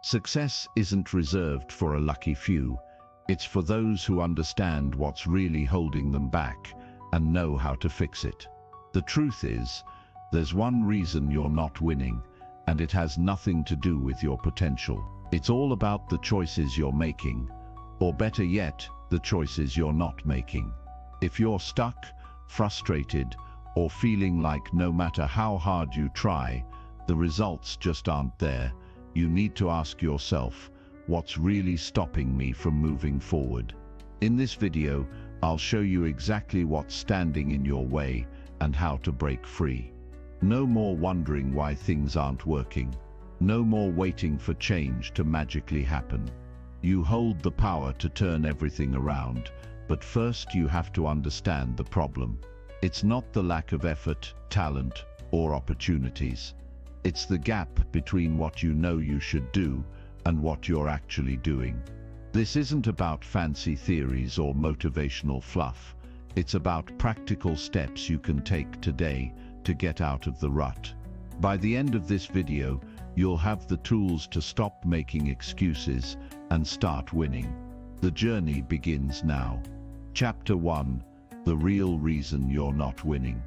Success isn't reserved for a lucky few. It's for those who understand what's really holding them back and know how to fix it. The truth is, there's one reason you're not winning, and it has nothing to do with your potential. It's all about the choices you're making, or better yet, the choices you're not making. If you're stuck, frustrated, or feeling like no matter how hard you try, the results just aren't there, you need to ask yourself, what's really stopping me from moving forward? In this video, I'll show you exactly what's standing in your way and how to break free. No more wondering why things aren't working. No more waiting for change to magically happen. You hold the power to turn everything around, but first you have to understand the problem. It's not the lack of effort, talent, or opportunities. It's the gap between what you know you should do and what you're actually doing. This isn't about fancy theories or motivational fluff. It's about practical steps you can take today to get out of the rut. By the end of this video, you'll have the tools to stop making excuses and start winning. The journey begins now. Chapter 1: The real reason you're not winning.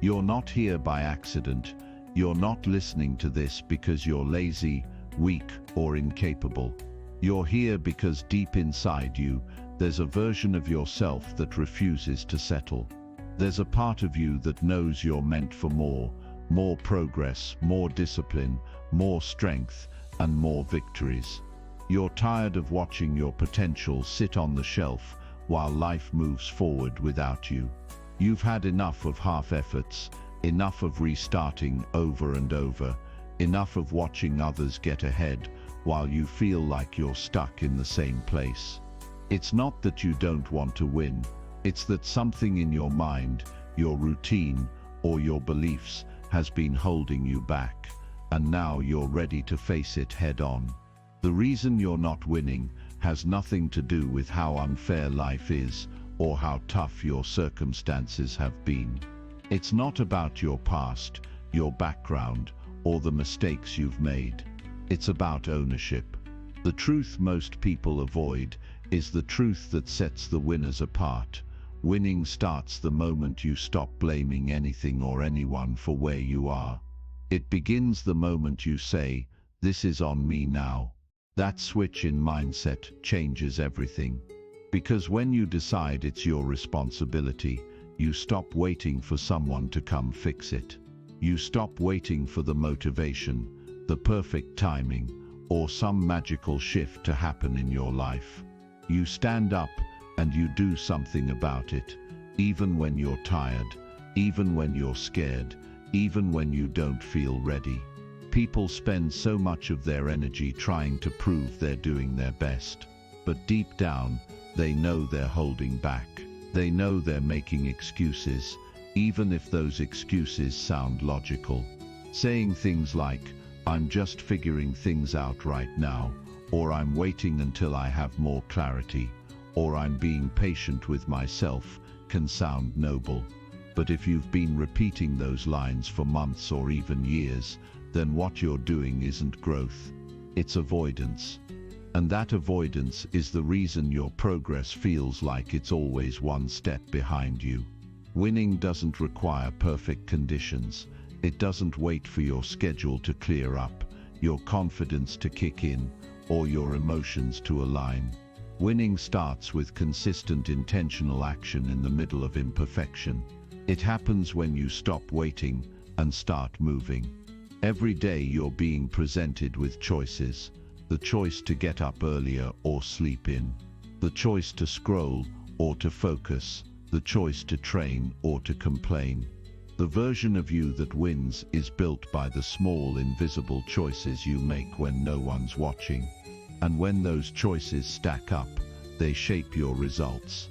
You're not here by accident. You're not listening to this because you're lazy, weak, or incapable. You're here because deep inside you, there's a version of yourself that refuses to settle. There's a part of you that knows you're meant for more progress, more discipline, more strength, and more victories. You're tired of watching your potential sit on the shelf while life moves forward without you. You've had enough of half efforts, enough of restarting over and over, enough of watching others get ahead while you feel like you're stuck in the same place. It's not that you don't want to win, it's that something in your mind, your routine, or your beliefs has been holding you back, and now you're ready to face it head on. The reason you're not winning has nothing to do with how unfair life is or how tough your circumstances have been. It's not about your past, your background, or the mistakes you've made. It's about ownership. The truth most people avoid is the truth that sets the winners apart. Winning starts the moment you stop blaming anything or anyone for where you are. It begins the moment you say, "This is on me now." That switch in mindset changes everything. Because when you decide it's your responsibility, you stop waiting for someone to come fix it. You stop waiting for the motivation, the perfect timing, or some magical shift to happen in your life. You stand up and you do something about it, even when you're tired, even when you're scared, even when you don't feel ready. People spend so much of their energy trying to prove they're doing their best, but deep down, they know they're holding back. They know they're making excuses, even if those excuses sound logical. Saying things like, "I'm just figuring things out right now," or "I'm waiting until I have more clarity," or "I'm being patient with myself," can sound noble. But if you've been repeating those lines for months or even years, then what you're doing isn't growth, it's avoidance. And that avoidance is the reason your progress feels like it's always one step behind you. Winning doesn't require perfect conditions. It doesn't wait for your schedule to clear up, your confidence to kick in, or your emotions to align. Winning starts with consistent intentional action in the middle of imperfection. It happens when you stop waiting and start moving. Every day you're being presented with choices. The choice to get up earlier or sleep in. The choice to scroll or to focus. The choice to train or to complain. The version of you that wins is built by the small invisible choices you make when no one's watching. And when those choices stack up, they shape your results.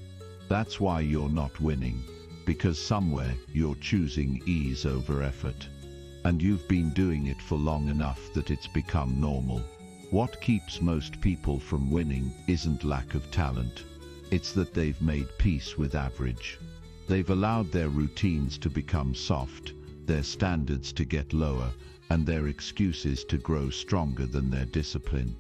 That's why you're not winning, because somewhere you're choosing ease over effort. And you've been doing it for long enough that it's become normal. What keeps most people from winning isn't lack of talent. It's that they've made peace with average. They've allowed their routines to become soft, their standards to get lower, and their excuses to grow stronger than their discipline.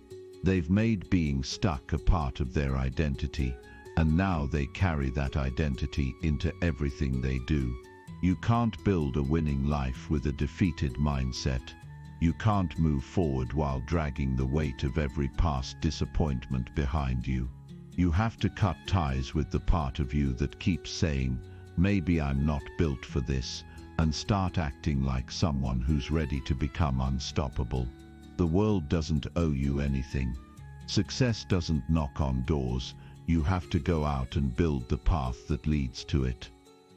They've made being stuck a part of their identity, and now they carry that identity into everything they do. You can't build a winning life with a defeated mindset. You can't move forward while dragging the weight of every past disappointment behind you. You have to cut ties with the part of you that keeps saying, "Maybe I'm not built for this," and start acting like someone who's ready to become unstoppable. The world doesn't owe you anything. Success doesn't knock on doors. You have to go out and build the path that leads to it.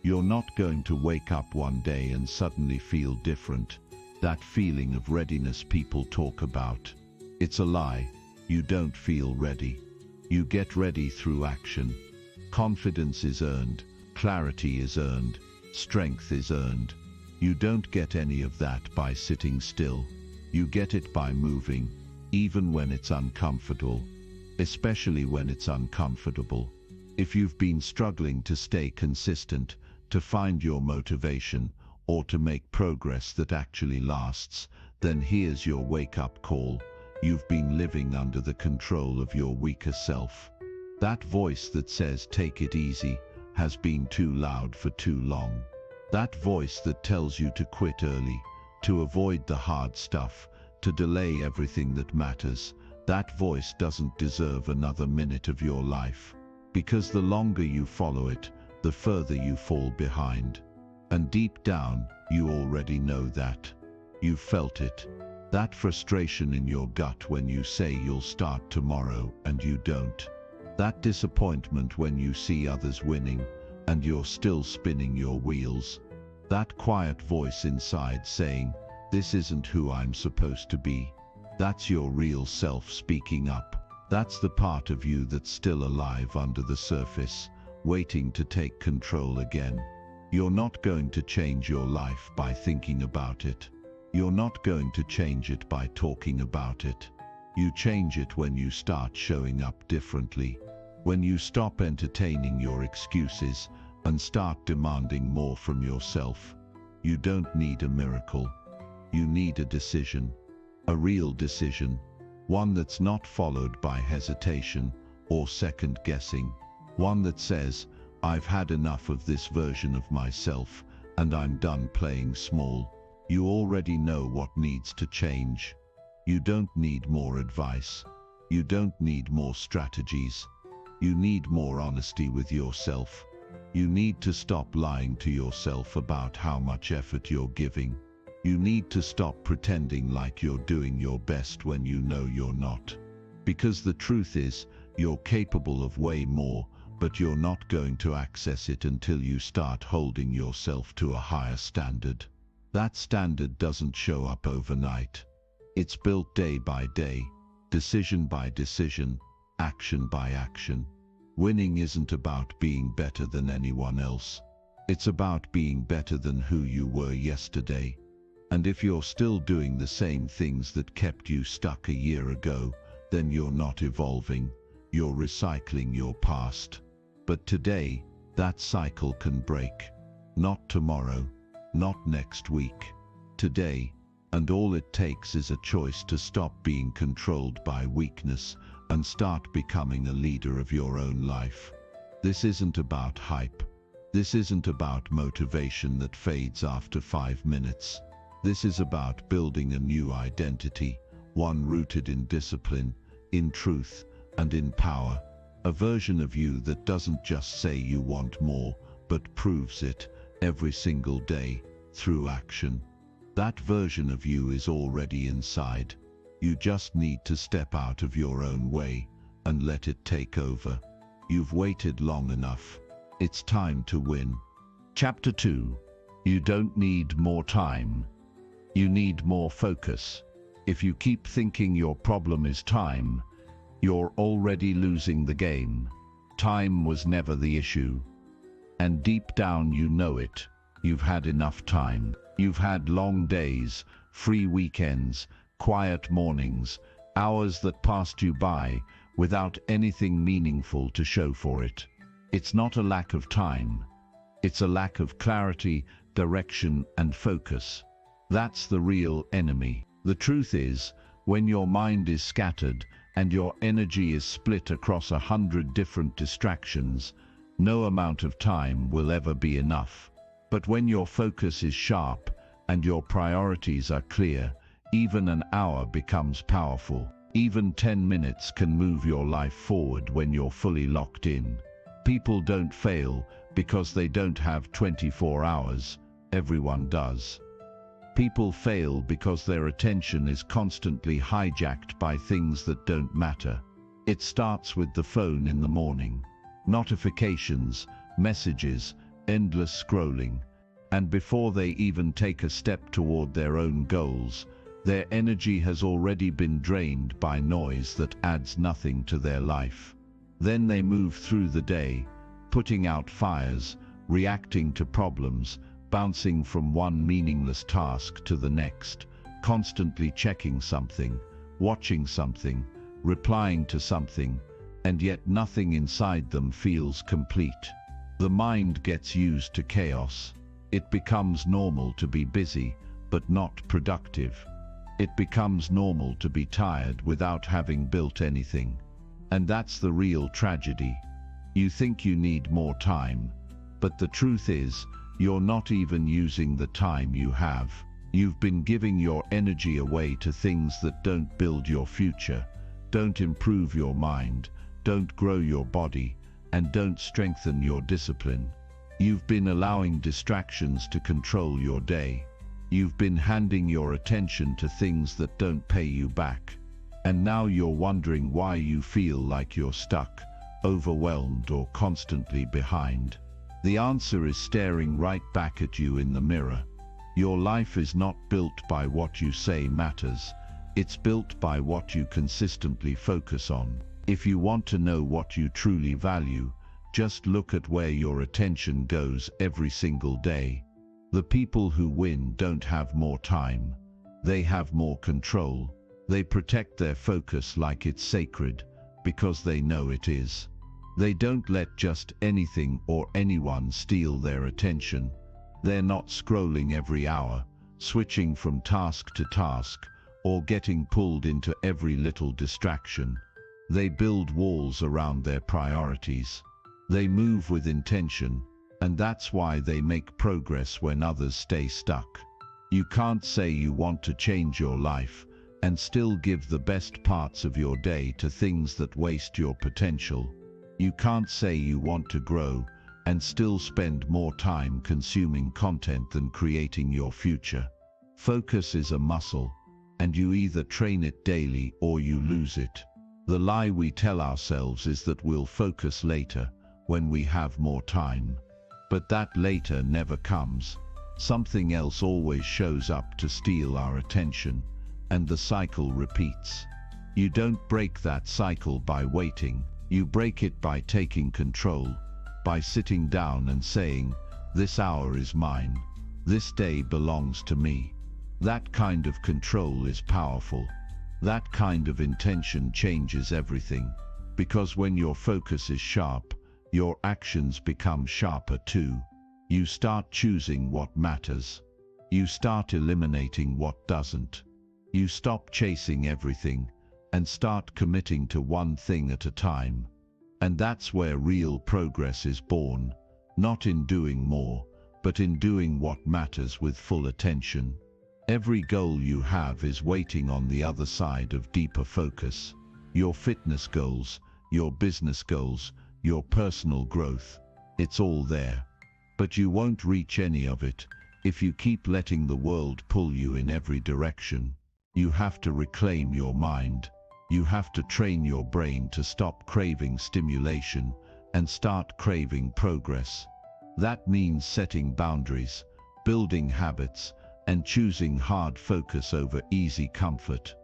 You're not going to wake up one day and suddenly feel different. That feeling of readiness people talk about, it's a lie. You don't feel ready. You get ready through action. Confidence is earned, clarity is earned, strength is earned. You don't get any of that by sitting still. You get it by moving, even when it's uncomfortable, especially when it's uncomfortable. If you've been struggling to stay consistent, to find your motivation, or to make progress that actually lasts, then here's your wake-up call. You've been living under the control of your weaker self. That voice that says take it easy has been too loud for too long. That voice that tells you to quit early, to avoid the hard stuff, to delay everything that matters, that voice doesn't deserve another minute of your life. Because the longer you follow it, the further you fall behind. And deep down, you already know that. You've felt it. That frustration in your gut when you say you'll start tomorrow and you don't. That disappointment when you see others winning and you're still spinning your wheels. That quiet voice inside saying, "This isn't who I'm supposed to be." That's your real self speaking up. That's the part of you that's still alive under the surface, waiting to take control again. You're not going to change your life by thinking about it. You're not going to change it by talking about it. You change it when you start showing up differently. When you stop entertaining your excuses and start demanding more from yourself. You don't need a miracle. You need a decision. A real decision. One that's not followed by hesitation or second guessing. One that says, "I've had enough of this version of myself and I'm done playing small." You already know what needs to change. You don't need more advice. You don't need more strategies. You need more honesty with yourself. You need to stop lying to yourself about how much effort you're giving. You need to stop pretending like you're doing your best when you know you're not. Because the truth is, you're capable of way more, but you're not going to access it until you start holding yourself to a higher standard. That standard doesn't show up overnight. It's built day by day, decision by decision, action by action. Winning isn't about being better than anyone else. It's about being better than who you were yesterday. And if you're still doing the same things that kept you stuck a year ago, then you're not evolving. You're recycling your past. But today, that cycle can break. Not tomorrow, not next week. Today, and all it takes is a choice to stop being controlled by weakness and start becoming a leader of your own life. This isn't about hype. This isn't about motivation that fades after 5 minutes. This is about building a new identity, one rooted in discipline, in truth, and in power. A version of you that doesn't just say you want more, but proves it every single day through action. That version of you is already inside. You just need to step out of your own way and let it take over. You've waited long enough. It's time to win. Chapter 2. You don't need more time. You need more focus. If you keep thinking your problem is time, you're already losing the game. Time was never the issue. And deep down you know it. You've had enough time. You've had long days, free weekends, quiet mornings, hours that passed you by without anything meaningful to show for it. It's not a lack of time. It's a lack of clarity, direction, and focus. That's the real enemy. The truth is, when your mind is scattered and your energy is split across 100 different distractions, no amount of time will ever be enough. But when your focus is sharp and your priorities are clear, even an hour becomes powerful. Even 10 minutes can move your life forward when you're fully locked in. People don't fail because they don't have 24 hours. Everyone does. People fail because their attention is constantly hijacked by things that don't matter. It starts with the phone in the morning. Notifications, messages, endless scrolling. And before they even take a step toward their own goals, their energy has already been drained by noise that adds nothing to their life. Then they move through the day, putting out fires, reacting to problems, bouncing from one meaningless task to the next, constantly checking something, watching something, replying to something, and yet nothing inside them feels complete. The mind gets used to chaos. It becomes normal to be busy, but not productive. It becomes normal to be tired without having built anything. And that's the real tragedy. You think you need more time, but the truth is, you're not even using the time you have. You've been giving your energy away to things that don't build your future, don't improve your mind, don't grow your body, and don't strengthen your discipline. You've been allowing distractions to control your day. You've been handing your attention to things that don't pay you back. And now you're wondering why you feel like you're stuck, overwhelmed, or constantly behind. The answer is staring right back at you in the mirror. Your life is not built by what you say matters. It's built by what you consistently focus on. If you want to know what you truly value, just look at where your attention goes every single day. The people who win don't have more time. They have more control. They protect their focus like it's sacred, because they know it is. They don't let just anything or anyone steal their attention. They're not scrolling every hour, switching from task to task, or getting pulled into every little distraction. They build walls around their priorities. They move with intention, and that's why they make progress when others stay stuck. You can't say you want to change your life and still give the best parts of your day to things that waste your potential. You can't say you want to grow and still spend more time consuming content than creating your future. Focus is a muscle, and you either train it daily or you lose it. The lie we tell ourselves is that we'll focus later, when we have more time. But that later never comes. Something else always shows up to steal our attention, and the cycle repeats. You don't break that cycle by waiting. You break it by taking control, by sitting down and saying, "This hour is mine. This day belongs to me." That kind of control is powerful. That kind of intention changes everything. Because when your focus is sharp, your actions become sharper too. You start choosing what matters. You start eliminating what doesn't. You stop chasing everything and start committing to one thing at a time. And that's where real progress is born, not in doing more, but in doing what matters with full attention. Every goal you have is waiting on the other side of deeper focus. Your fitness goals, your business goals, your personal growth, it's all there. But you won't reach any of it if you keep letting the world pull you in every direction. You have to reclaim your mind. You have to train your brain to stop craving stimulation and start craving progress. That means setting boundaries, building habits, and choosing hard focus over easy comfort.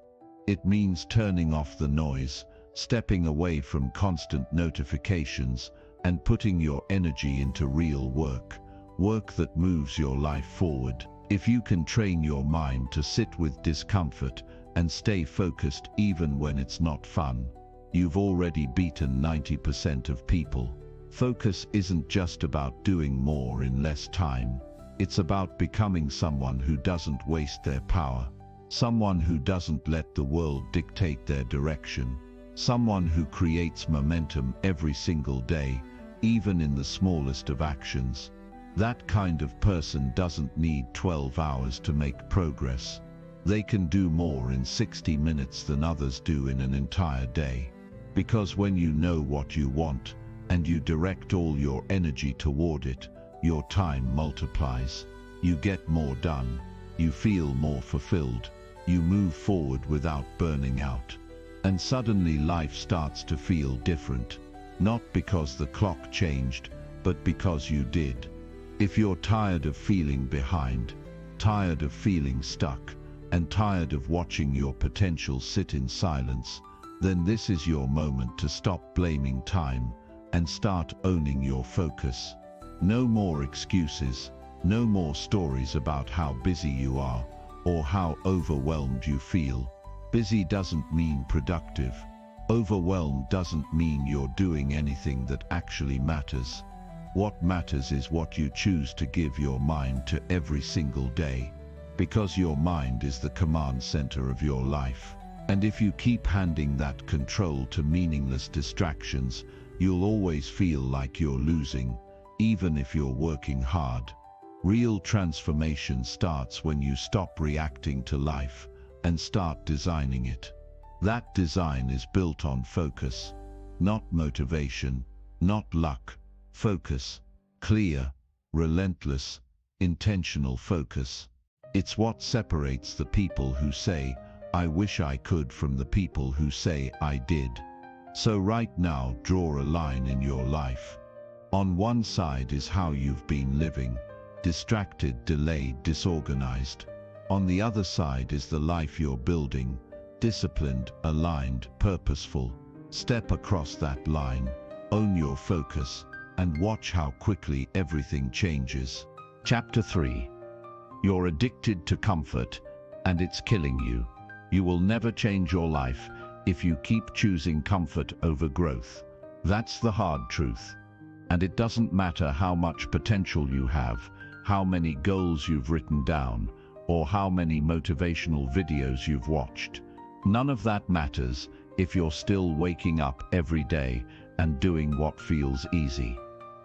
It means turning off the noise, stepping away from constant notifications, and putting your energy into real work, work that moves your life forward. If you can train your mind to sit with discomfort and stay focused even when it's not fun, you've already beaten 90% of people. Focus isn't just about doing more in less time. It's about becoming someone who doesn't waste their power, someone who doesn't let the world dictate their direction. someone who creates momentum every single day, even in the smallest of actions. That kind of person doesn't need 12 hours to make progress. They can do more in 60 minutes than others do in an entire day. Because when you know what you want, and you direct all your energy toward it, your time multiplies. You get more done. You feel more fulfilled. You move forward without burning out. And suddenly life starts to feel different. Not because the clock changed, but because you did. If you're tired of feeling behind, tired of feeling stuck, and tired of watching your potential sit in silence, then this is your moment to stop blaming time and start owning your focus. No more excuses, no more stories about how busy you are or how overwhelmed you feel. Busy doesn't mean productive. Overwhelmed doesn't mean you're doing anything that actually matters. What matters is what you choose to give your mind to every single day, because your mind is the command center of your life. And if you keep handing that control to meaningless distractions, you'll always feel like you're losing, even if you're working hard. Real transformation starts when you stop reacting to life and start designing it. That design is built on focus, not motivation, not luck. Focus, clear, relentless, intentional focus. It's what separates the people who say, "I wish I could," from the people who say, "I did." So right now, draw a line in your life. On one side is how you've been living, distracted, delayed, disorganized. On the other side is the life you're building, disciplined, aligned, purposeful. Step across that line, own your focus, and watch how quickly everything changes. Chapter 3. You're addicted to comfort, and it's killing you. You will never change your life if you keep choosing comfort over growth. That's the hard truth. And it doesn't matter how much potential you have, how many goals you've written down, or how many motivational videos you've watched. None of that matters if you're still waking up every day and doing what feels easy.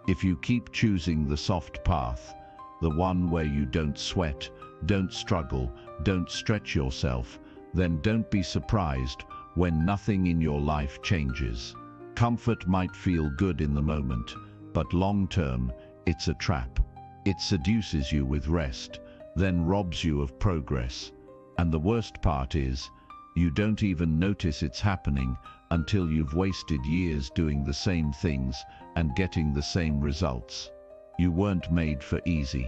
If you keep choosing the soft path, the one where you don't sweat, don't struggle, don't stretch yourself, then don't be surprised when nothing in your life changes. Comfort might feel good in the moment, but long-term, it's a trap. It seduces you with rest, then robs you of progress. And the worst part is, you don't even notice it's happening until you've wasted years doing the same things and getting the same results. You weren't made for easy.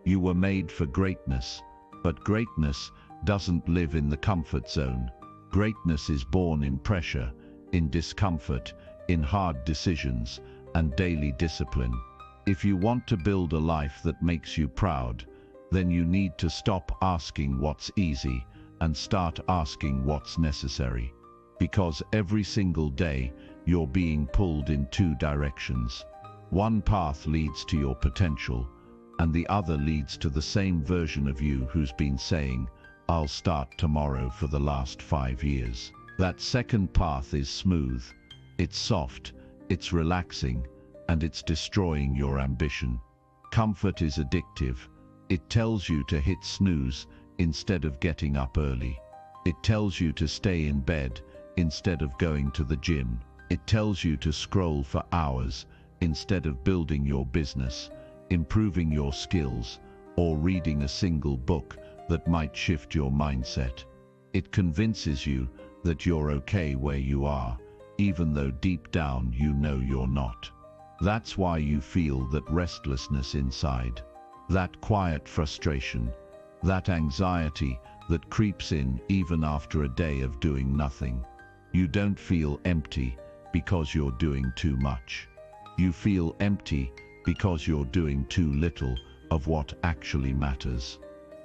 You were made for greatness. But greatness doesn't live in the comfort zone. Greatness is born in pressure, in discomfort, in hard decisions, and daily discipline. If you want to build a life that makes you proud, then you need to stop asking what's easy and start asking what's necessary. Because every single day, you're being pulled in two directions. One path leads to your potential, and the other leads to the same version of you who's been saying, "I'll start tomorrow," for the last 5 years. That second path is smooth, it's soft, it's relaxing, and it's destroying your ambition. Comfort is addictive. It tells you to hit snooze instead of getting up early. It tells you to stay in bed instead of going to the gym. It tells you to scroll for hours instead of building your business, improving your skills, or reading a single book that might shift your mindset. It convinces you that you're okay where you are, even though deep down you know you're not. That's why you feel that restlessness inside, that quiet frustration, that anxiety that creeps in even after a day of doing nothing. You don't feel empty because you're doing too much. You feel empty because you're doing too little of what actually matters.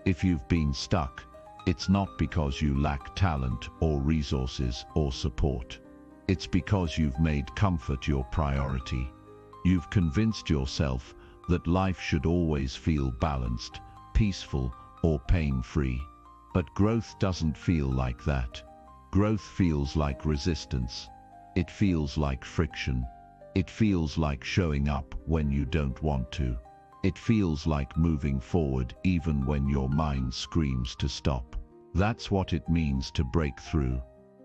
If you've been stuck, it's not because you lack talent or resources or support. It's because you've made comfort your priority. You've convinced yourself that life should always feel balanced, peaceful, or pain-free. But growth doesn't feel like that. Growth feels like resistance. It feels like friction. It feels like showing up when you don't want to. It feels like moving forward even when your mind screams to stop. That's what it means to break through.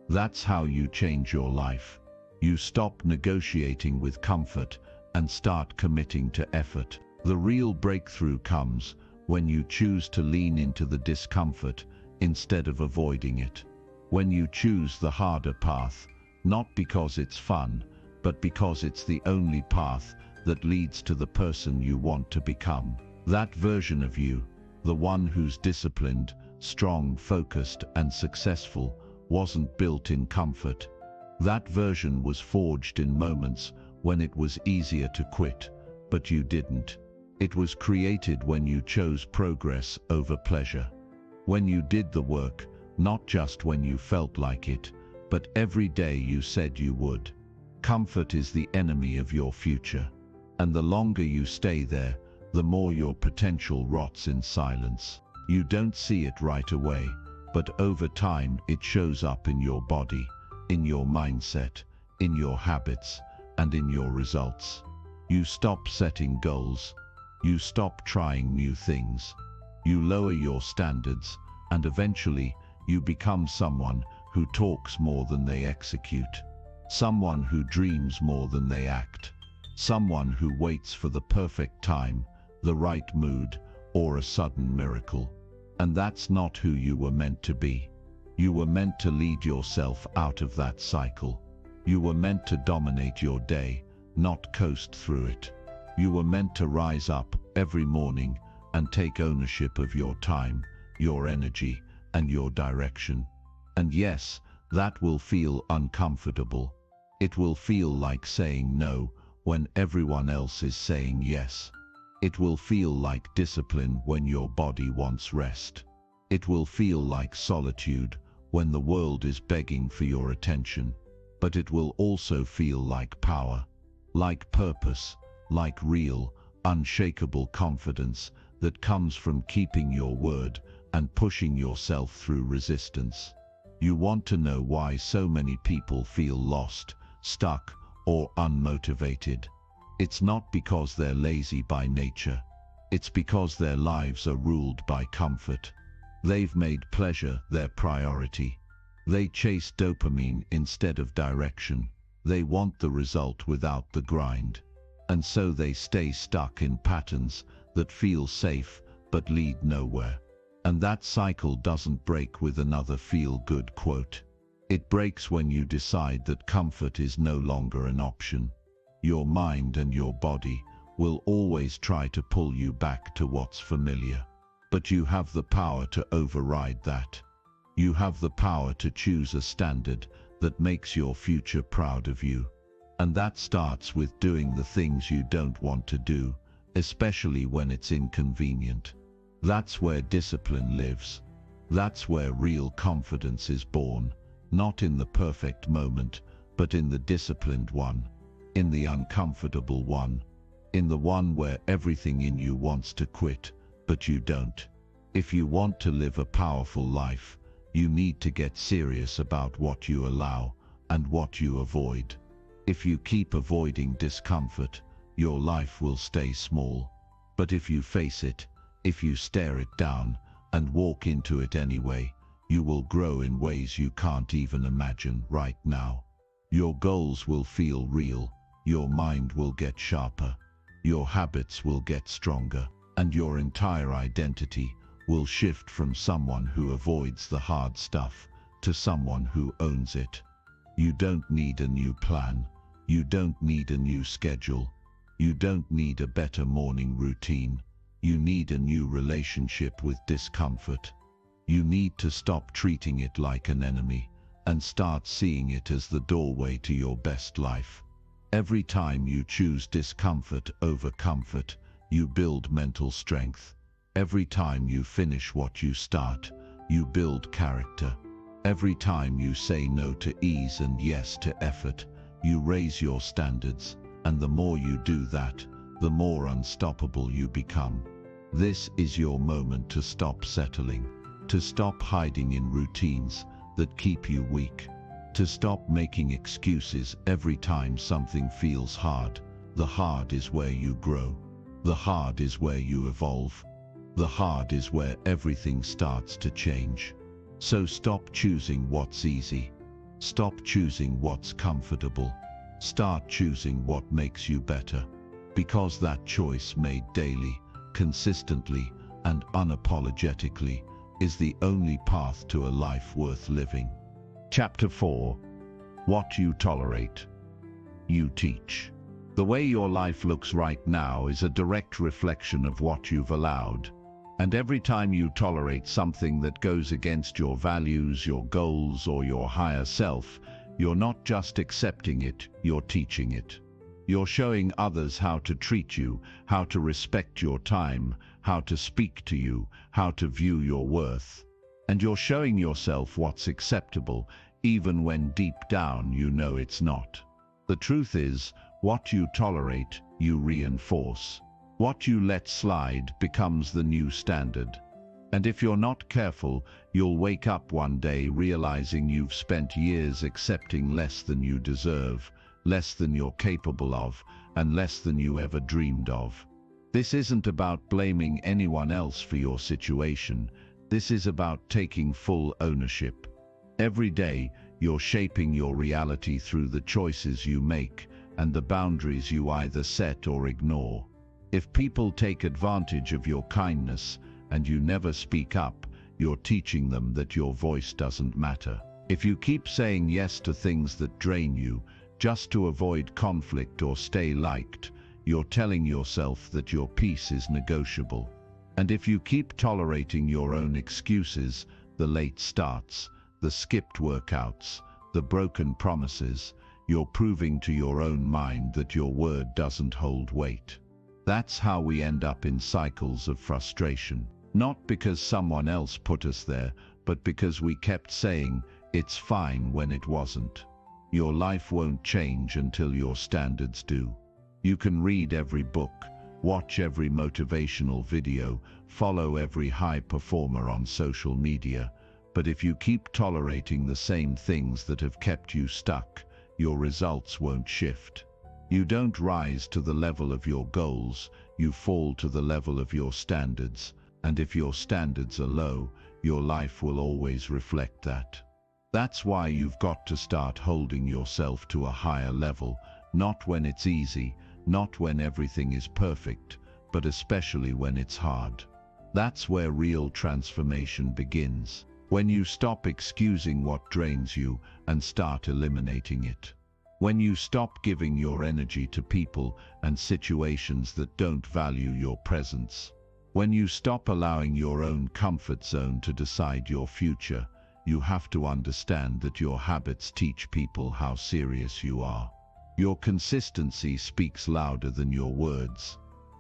That's how you change your life. You stop negotiating with comfort and start committing to effort. The real breakthrough comes when you choose to lean into the discomfort instead of avoiding it. When you choose the harder path, not because it's fun, but because it's the only path that leads to the person you want to become. That version of you, the one who's disciplined, strong, focused, and successful, wasn't built in comfort. That version was forged in moments when it was easier to quit, but you didn't. It was created when you chose progress over pleasure. When you did the work, not just when you felt like it, but every day you said you would. Comfort is the enemy of your future, and the longer you stay there, the more your potential rots in silence. You don't see it right away, but over time it shows up in your body, in your mindset, in your habits, and in your results. You stop setting goals. You stop trying new things. You lower your standards, and eventually you become someone who talks more than they execute. Someone who dreams more than they act. Someone who waits for the perfect time, the right mood, or a sudden miracle. And that's not who you were meant to be. You were meant to lead yourself out of that cycle. You were meant to dominate your day, not coast through it. You were meant to rise up every morning and take ownership of your time, your energy, and your direction. And yes, that will feel uncomfortable. It will feel like saying no when everyone else is saying yes. It will feel like discipline when your body wants rest. It will feel like solitude when the world is begging for your attention. But it will also feel like power, like purpose, like real, unshakable confidence that comes from keeping your word and pushing yourself through resistance. You want to know why so many people feel lost, stuck, or unmotivated. It's not because they're lazy by nature. It's because their lives are ruled by comfort. They've made pleasure their priority. They chase dopamine instead of direction. They want the result without the grind. And so they stay stuck in patterns that feel safe but lead nowhere. And that cycle doesn't break with another feel-good quote. It breaks when you decide that comfort is no longer an option. Your mind and your body will always try to pull you back to what's familiar. But you have the power to override that. You have the power to choose a standard that makes your future proud of you. And that starts with doing the things you don't want to do, especially when it's inconvenient. That's where discipline lives. That's where real confidence is born, not in the perfect moment, but in the disciplined one, in the uncomfortable one, in the one where everything in you wants to quit, but you don't. If you want to live a powerful life, you need to get serious about what you allow and what you avoid. If you keep avoiding discomfort, your life will stay small. But if you face it, if you stare it down and walk into it anyway, you will grow in ways you can't even imagine right now. Your goals will feel real, your mind will get sharper, your habits will get stronger, and your entire identity will shift from someone who avoids the hard stuff to someone who owns it. You don't need a new plan. You don't need a new schedule. You don't need a better morning routine. You need a new relationship with discomfort. You need to stop treating it like an enemy and start seeing it as the doorway to your best life. Every time you choose discomfort over comfort, you build mental strength. Every time you finish what you start, you build character. Every time you say no to ease and yes to effort, you raise your standards, and the more you do that, the more unstoppable you become. This is your moment to stop settling, to stop hiding in routines that keep you weak. To stop making excuses every time something feels hard. The hard is where you grow. The hard is where you evolve. The hard is where everything starts to change. So stop choosing what's easy. Stop choosing what's comfortable. Start choosing what makes you better. Because that choice made daily, consistently, and unapologetically is the only path to a life worth living. Chapter 4. What you tolerate. You teach. The way your life looks right now is a direct reflection of what you've allowed. And every time you tolerate something that goes against your values, your goals, or your higher self, you're not just accepting it, you're teaching it. You're showing others how to treat you, how to respect your time, how to speak to you, how to view your worth. And you're showing yourself what's acceptable, even when deep down you know it's not. The truth is, what you tolerate, you reinforce. What you let slide becomes the new standard. And if you're not careful, you'll wake up one day realizing you've spent years accepting less than you deserve, less than you're capable of, and less than you ever dreamed of. This isn't about blaming anyone else for your situation. This is about taking full ownership. Every day, you're shaping your reality through the choices you make and the boundaries you either set or ignore. If people take advantage of your kindness and you never speak up, you're teaching them that your voice doesn't matter. If you keep saying yes to things that drain you, just to avoid conflict or stay liked, you're telling yourself that your peace is negotiable. And if you keep tolerating your own excuses, the late starts, the skipped workouts, the broken promises, you're proving to your own mind that your word doesn't hold weight. That's how we end up in cycles of frustration. Not because someone else put us there, but because we kept saying, "It's fine," when it wasn't. Your life won't change until your standards do. You can read every book, watch every motivational video, follow every high performer on social media, but if you keep tolerating the same things that have kept you stuck, your results won't shift. You don't rise to the level of your goals, you fall to the level of your standards, and if your standards are low, your life will always reflect that. That's why you've got to start holding yourself to a higher level, not when it's easy, not when everything is perfect, but especially when it's hard. That's where real transformation begins, when you stop excusing what drains you and start eliminating it. When you stop giving your energy to people and situations that don't value your presence. When you stop allowing your own comfort zone to decide your future, you have to understand that your habits teach people how serious you are. Your consistency speaks louder than your words.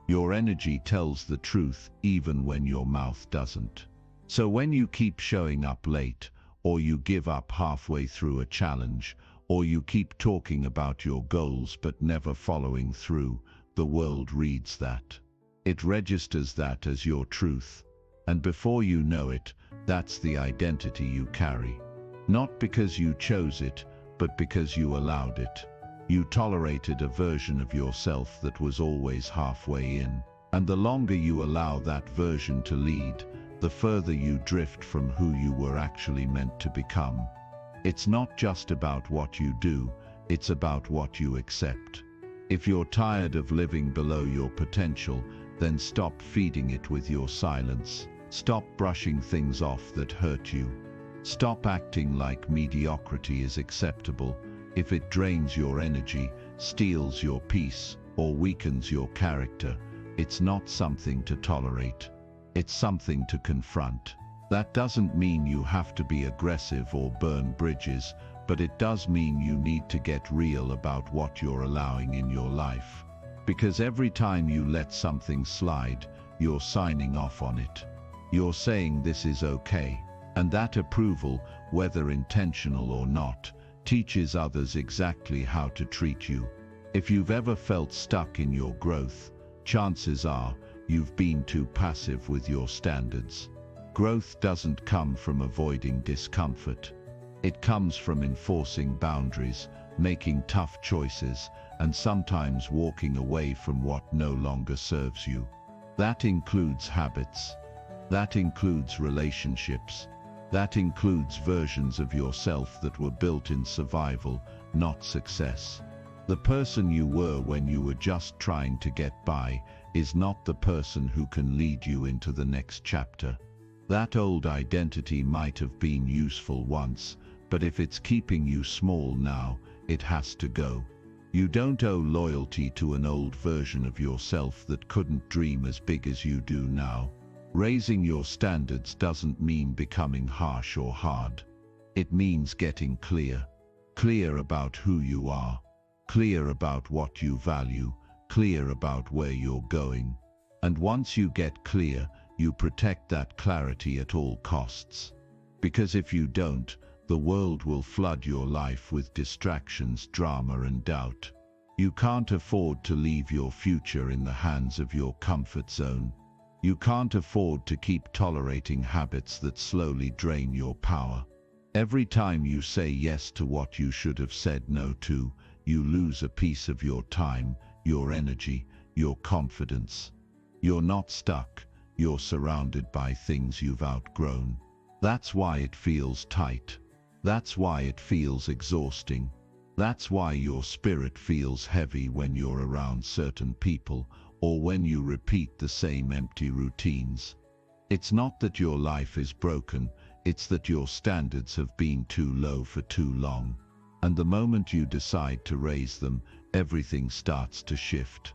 Your energy tells the truth even when your mouth doesn't. So when you keep showing up late, or you give up halfway through a challenge, or you keep talking about your goals but never following through, the world reads that. It registers that as your truth. And before you know it, that's the identity you carry. Not because you chose it, but because you allowed it. You tolerated a version of yourself that was always halfway in. And the longer you allow that version to lead, the further you drift from who you were actually meant to become. It's not just about what you do, it's about what you accept. If you're tired of living below your potential, then stop feeding it with your silence. Stop brushing things off that hurt you. Stop acting like mediocrity is acceptable. If it drains your energy, steals your peace, or weakens your character, it's not something to tolerate. It's something to confront. That doesn't mean you have to be aggressive or burn bridges, but it does mean you need to get real about what you're allowing in your life. Because every time you let something slide, you're signing off on it. You're saying this is okay. And that approval, whether intentional or not, teaches others exactly how to treat you. If you've ever felt stuck in your growth, chances are you've been too passive with your standards. Growth doesn't come from avoiding discomfort. It comes from enforcing boundaries, making tough choices, and sometimes walking away from what no longer serves you. That includes habits. That includes relationships. That includes versions of yourself that were built in survival, not success. The person you were when you were just trying to get by is not the person who can lead you into the next chapter. That old identity might have been useful once, but if it's keeping you small now, it has to go. You don't owe loyalty to an old version of yourself that couldn't dream as big as you do now. Raising your standards doesn't mean becoming harsh or hard. It means getting clear. Clear about who you are. Clear about what you value. Clear about where you're going. And once you get clear, you protect that clarity at all costs. Because if you don't, the world will flood your life with distractions, drama, and doubt. You can't afford to leave your future in the hands of your comfort zone. You can't afford to keep tolerating habits that slowly drain your power. Every time you say yes to what you should have said no to, you lose a piece of your time, your energy, your confidence. You're not stuck. You're surrounded by things you've outgrown. That's why it feels tight. That's why it feels exhausting. That's why your spirit feels heavy when you're around certain people or when you repeat the same empty routines. It's not that your life is broken, it's that your standards have been too low for too long. And the moment you decide to raise them, everything starts to shift.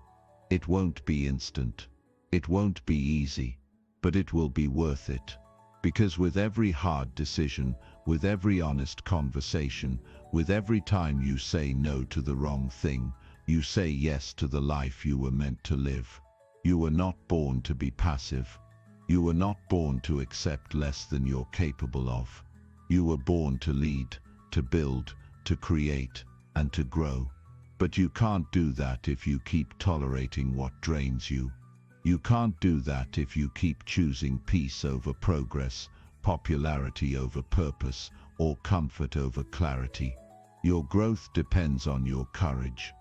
It won't be instant. It won't be easy, but it will be worth it. Because with every hard decision, with every honest conversation, with every time you say no to the wrong thing, you say yes to the life you were meant to live. You were not born to be passive. You were not born to accept less than you're capable of. You were born to lead, to build, to create, and to grow. But you can't do that if you keep tolerating what drains you. You can't do that if you keep choosing peace over progress, popularity over purpose, or comfort over clarity. Your growth depends on your courage.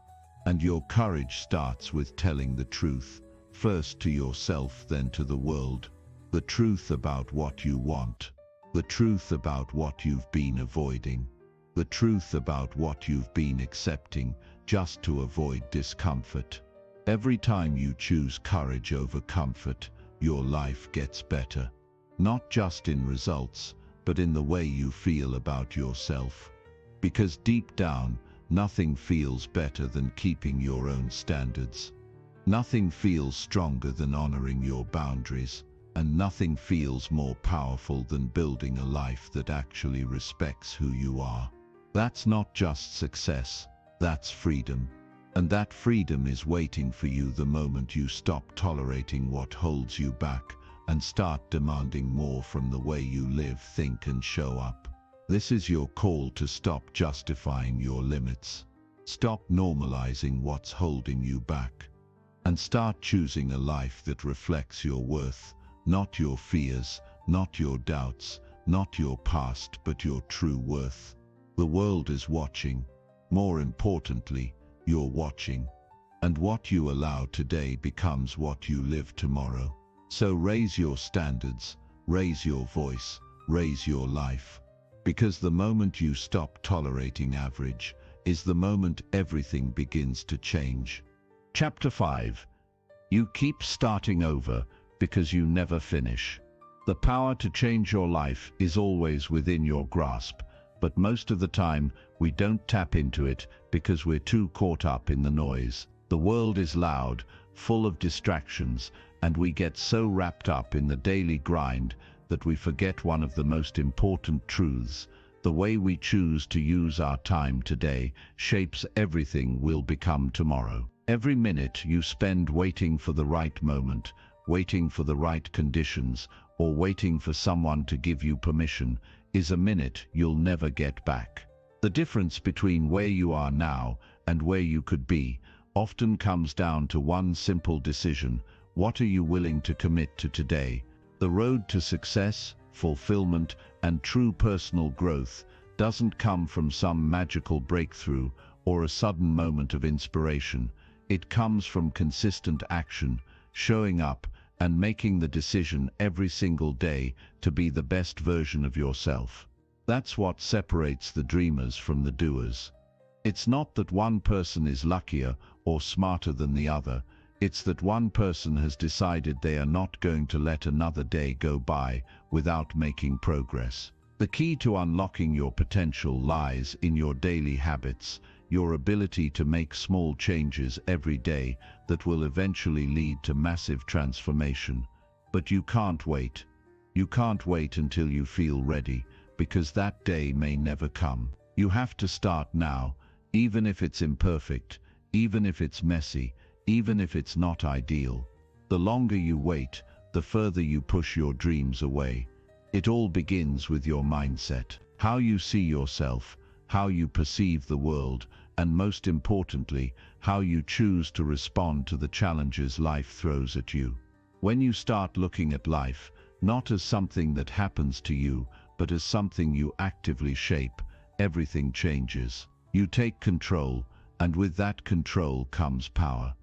And your courage starts with telling the truth, first to yourself, then to the world. The truth about what you want. The truth about what you've been avoiding. The truth about what you've been accepting just to avoid discomfort. Every time you choose courage over comfort, your life gets better. Not just in results, but in the way you feel about yourself. Because deep down, nothing feels better than keeping your own standards. Nothing feels stronger than honoring your boundaries, and nothing feels more powerful than building a life that actually respects who you are. That's not just success, that's freedom. And that freedom is waiting for you the moment you stop tolerating what holds you back and start demanding more from the way you live, think, and show up. This is your call to stop justifying your limits. Stop normalizing what's holding you back. And start choosing a life that reflects your worth, not your fears, not your doubts, not your past, but your true worth. The world is watching. More importantly, you're watching. And what you allow today becomes what you live tomorrow. So raise your standards, raise your voice, raise your life. Because the moment you stop tolerating average is the moment everything begins to change. Chapter 5. You keep starting over because you never finish. The power to change your life is always within your grasp, but most of the time we don't tap into it because we're too caught up in the noise. The world is loud, full of distractions, and we get so wrapped up in the daily grind that we forget one of the most important truths. The way we choose to use our time today shapes everything we'll become tomorrow. Every minute you spend waiting for the right moment, waiting for the right conditions, or waiting for someone to give you permission, is a minute you'll never get back. The difference between where you are now and where you could be often comes down to one simple decision: what are you willing to commit to today? The road to success, fulfillment, and true personal growth doesn't come from some magical breakthrough or a sudden moment of inspiration. It comes from consistent action, showing up and making the decision every single day to be the best version of yourself. That's what separates the dreamers from the doers. It's not that one person is luckier or smarter than the other. It's that one person has decided they are not going to let another day go by without making progress. The key to unlocking your potential lies in your daily habits, your ability to make small changes every day that will eventually lead to massive transformation. But you can't wait. You can't wait until you feel ready, because that day may never come. You have to start now, even if it's imperfect, even if it's messy, even if it's not ideal. The longer you wait, the further you push your dreams away. It all begins with your mindset, how you see yourself, how you perceive the world, and most importantly, how you choose to respond to the challenges life throws at you. When you start looking at life, not as something that happens to you, but as something you actively shape, everything changes. You take control, and with that control comes power.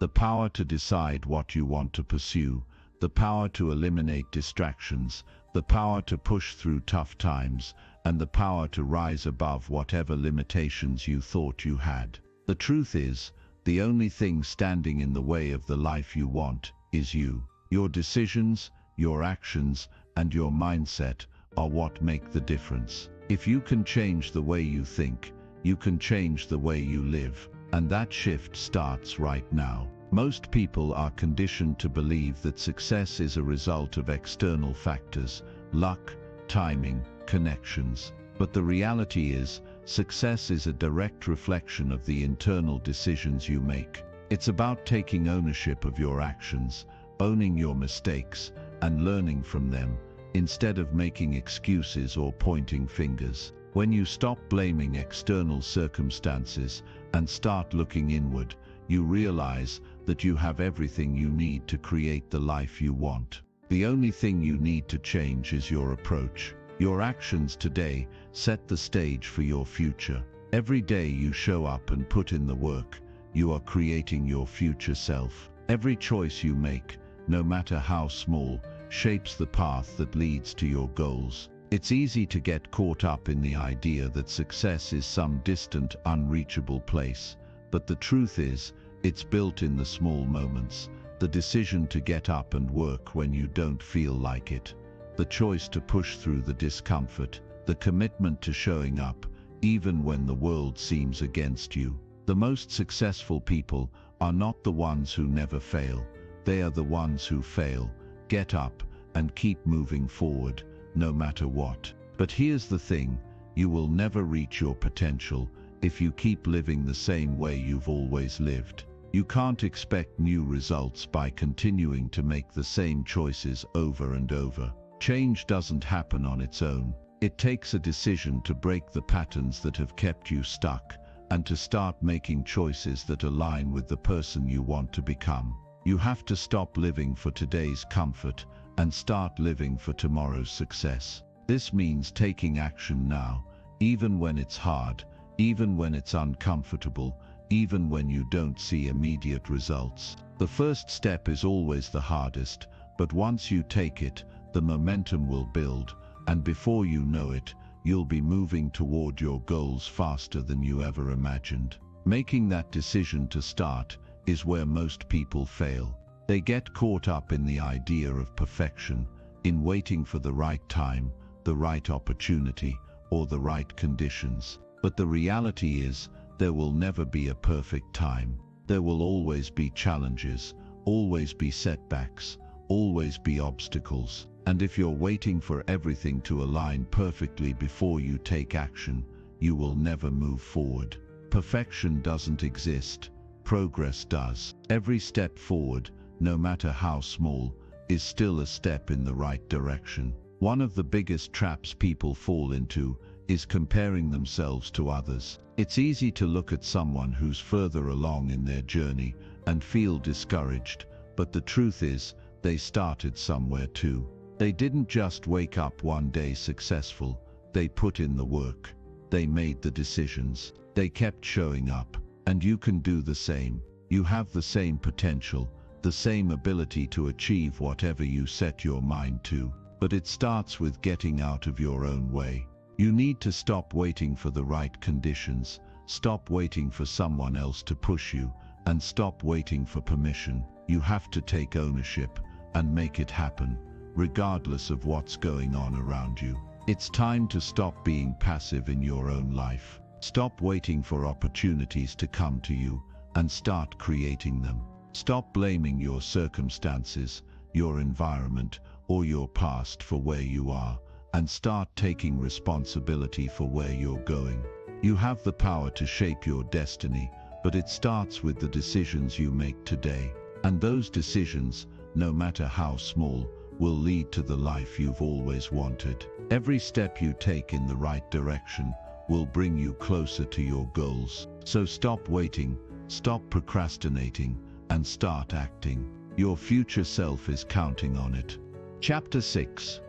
The power to decide what you want to pursue, the power to eliminate distractions, the power to push through tough times, and the power to rise above whatever limitations you thought you had. The truth is, the only thing standing in the way of the life you want is you. Your decisions, your actions, and your mindset are what make the difference. If you can change the way you think, you can change the way you live. And that shift starts right now. Most people are conditioned to believe that success is a result of external factors, luck, timing, connections. But the reality is, success is a direct reflection of the internal decisions you make. It's about taking ownership of your actions, owning your mistakes, and learning from them, instead of making excuses or pointing fingers. When you stop blaming external circumstances and start looking inward, you realize that you have everything you need to create the life you want. The only thing you need to change is your approach. Your actions today set the stage for your future. Every day you show up and put in the work, you are creating your future self. Every choice you make, no matter how small, shapes the path that leads to your goals. It's easy to get caught up in the idea that success is some distant, unreachable place. But the truth is, it's built in the small moments. The decision to get up and work when you don't feel like it. The choice to push through the discomfort. The commitment to showing up, even when the world seems against you. The most successful people are not the ones who never fail. They are the ones who fail, get up, and keep moving forward, no matter what. But here's the thing, you will never reach your potential if you keep living the same way you've always lived. You can't expect new results by continuing to make the same choices over and over. Change doesn't happen on its own. It takes a decision to break the patterns that have kept you stuck and to start making choices that align with the person you want to become. You have to stop living for today's comfort and start living for tomorrow's success. This means taking action now, even when it's hard, even when it's uncomfortable, even when you don't see immediate results. The first step is always the hardest, but once you take it, the momentum will build, and before you know it, you'll be moving toward your goals faster than you ever imagined. Making that decision to start is where most people fail. They get caught up in the idea of perfection, in waiting for the right time, the right opportunity, or the right conditions. But the reality is, there will never be a perfect time. There will always be challenges, always be setbacks, always be obstacles. And if you're waiting for everything to align perfectly before you take action, you will never move forward. Perfection doesn't exist. Progress does. Every step forward, no matter how small, is still a step in the right direction. One of the biggest traps people fall into is comparing themselves to others. It's easy to look at someone who's further along in their journey and feel discouraged, but the truth is, they started somewhere too. They didn't just wake up one day successful, they put in the work. They made the decisions. They kept showing up. And you can do the same. You have the same potential, the same ability to achieve whatever you set your mind to. But it starts with getting out of your own way. You need to stop waiting for the right conditions, stop waiting for someone else to push you, and stop waiting for permission. You have to take ownership and make it happen, regardless of what's going on around you. It's time to stop being passive in your own life. Stop waiting for opportunities to come to you and start creating them. Stop blaming your circumstances, your environment, or your past for where you are, and start taking responsibility for where you're going. You have the power to shape your destiny, but it starts with the decisions you make today. And those decisions, no matter how small, will lead to the life you've always wanted. Every step you take in the right direction will bring you closer to your goals. So stop waiting, stop procrastinating, and start acting. Your future self is counting on it. Chapter 6.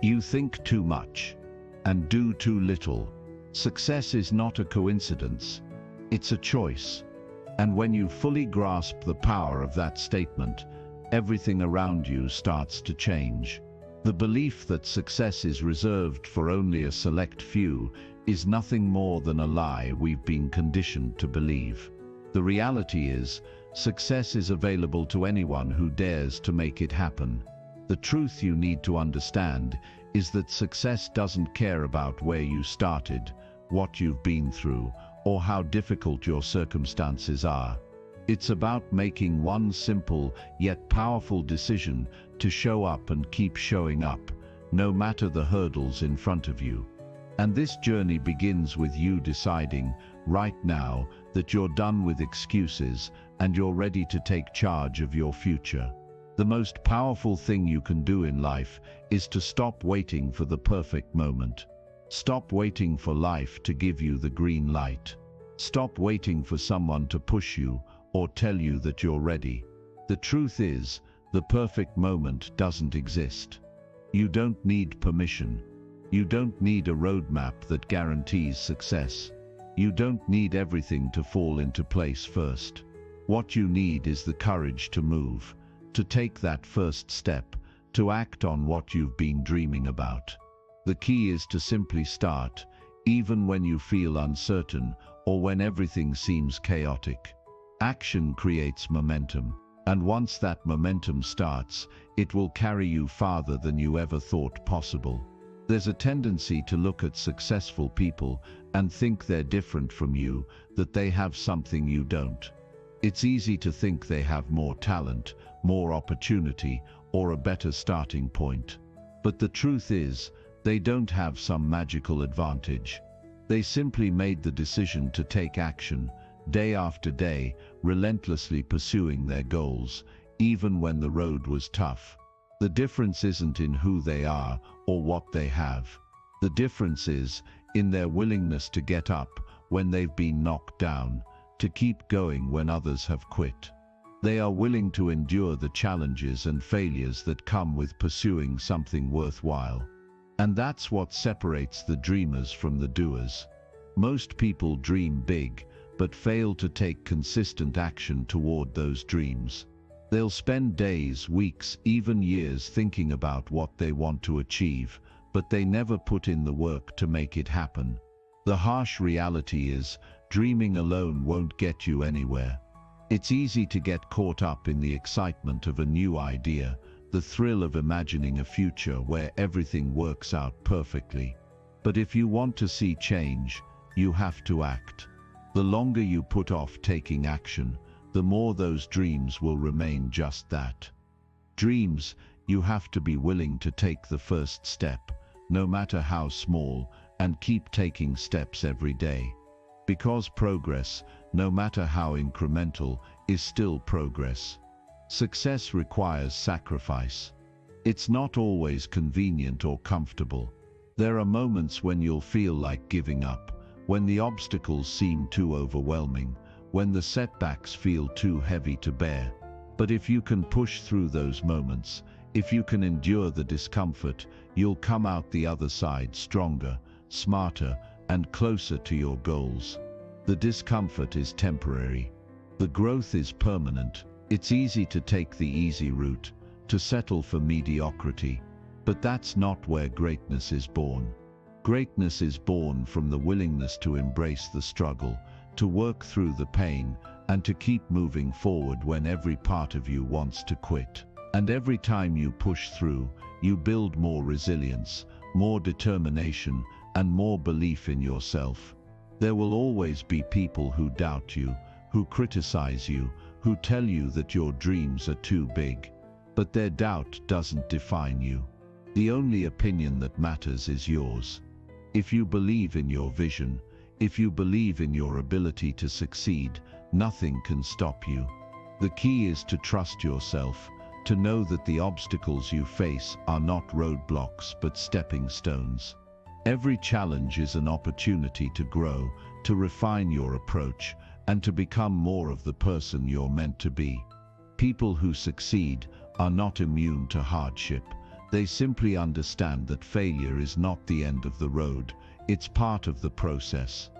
You think too much and do too little. Success is not a coincidence. It's a choice. And when you fully grasp the power of that statement, everything around you starts to change. The belief that success is reserved for only a select few is nothing more than a lie we've been conditioned to believe. The reality is, success is available to anyone who dares to make it happen. The truth you need to understand is that success doesn't care about where you started, what you've been through, or how difficult your circumstances are. It's about making one simple yet powerful decision to show up and keep showing up, no matter the hurdles in front of you. And this journey begins with you deciding, right now, that you're done with excuses and you're ready to take charge of your future. The most powerful thing you can do in life is to stop waiting for the perfect moment. Stop waiting for life to give you the green light. Stop waiting for someone to push you or tell you that you're ready. The truth is, the perfect moment doesn't exist. You don't need permission. You don't need a roadmap that guarantees success. You don't need everything to fall into place first. What you need is the courage to move, to take that first step, to act on what you've been dreaming about. The key is to simply start, even when you feel uncertain or when everything seems chaotic. Action creates momentum, and once that momentum starts, it will carry you farther than you ever thought possible. There's a tendency to look at successful people and think they're different from you, that they have something you don't. It's easy to think they have more talent, more opportunity, or a better starting point. But the truth is, they don't have some magical advantage. They simply made the decision to take action, day after day, relentlessly pursuing their goals, even when the road was tough. The difference isn't in who they are or what they have. The difference is in their willingness to get up when they've been knocked down, to keep going when others have quit. They are willing to endure the challenges and failures that come with pursuing something worthwhile. And that's what separates the dreamers from the doers. Most people dream big, but fail to take consistent action toward those dreams. They'll spend days, weeks, even years thinking about what they want to achieve, but they never put in the work to make it happen. The harsh reality is, dreaming alone won't get you anywhere. It's easy to get caught up in the excitement of a new idea, the thrill of imagining a future where everything works out perfectly. But if you want to see change, you have to act. The longer you put off taking action, the more those dreams will remain just that. Dreams, you have to be willing to take the first step, no matter how small, and keep taking steps every day. Because progress, no matter how incremental, is still progress. Success requires sacrifice. It's not always convenient or comfortable. There are moments when you'll feel like giving up, when the obstacles seem too overwhelming, when the setbacks feel too heavy to bear. But if you can push through those moments, if you can endure the discomfort, you'll come out the other side stronger, smarter, and closer to your goals. The discomfort is temporary. The growth is permanent. It's easy to take the easy route, to settle for mediocrity. But that's not where greatness is born. Greatness is born from the willingness to embrace the struggle, to work through the pain, and to keep moving forward when every part of you wants to quit. And every time you push through, you build more resilience, more determination, and more belief in yourself. There will always be people who doubt you, who criticize you, who tell you that your dreams are too big. But their doubt doesn't define you. The only opinion that matters is yours. If you believe in your vision, if you believe in your ability to succeed, nothing can stop you. The key is to trust yourself, to know that the obstacles you face are not roadblocks but stepping stones. Every challenge is an opportunity to grow, to refine your approach, and to become more of the person you're meant to be. People who succeed are not immune to hardship. They simply understand that failure is not the end of the road, it's part of the process.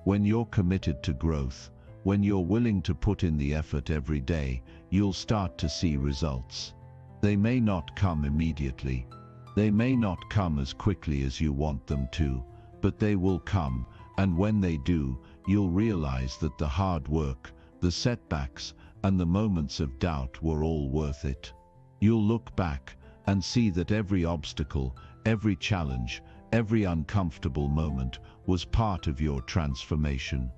When you're committed to growth, when you're willing to put in the effort every day, you'll start to see results. They may not come immediately. They may not come as quickly as you want them to, but they will come, and when they do, you'll realize that the hard work, the setbacks, and the moments of doubt were all worth it. You'll look back and see that every obstacle, every challenge, every uncomfortable moment was part of your transformation.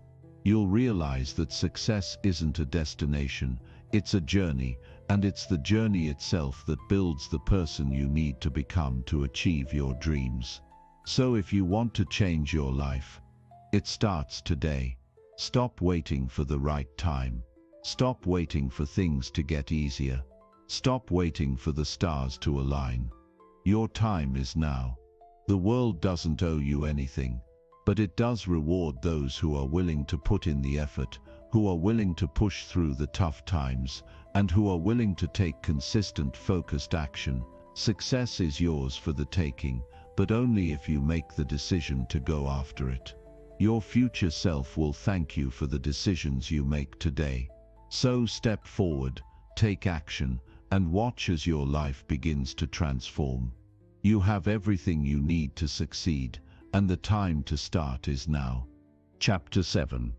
You'll realize that success isn't a destination, it's a journey, and it's the journey itself that builds the person you need to become to achieve your dreams. So if you want to change your life, it starts today. Stop waiting for the right time. Stop waiting for things to get easier. Stop waiting for the stars to align. Your time is now. The world doesn't owe you anything, but it does reward those who are willing to put in the effort, who are willing to push through the tough times, and who are willing to take consistent, focused action. Success is yours for the taking, but only if you make the decision to go after it. Your future self will thank you for the decisions you make today. So step forward, take action, and watch as your life begins to transform. You have everything you need to succeed, and the time to start is now. Chapter 7.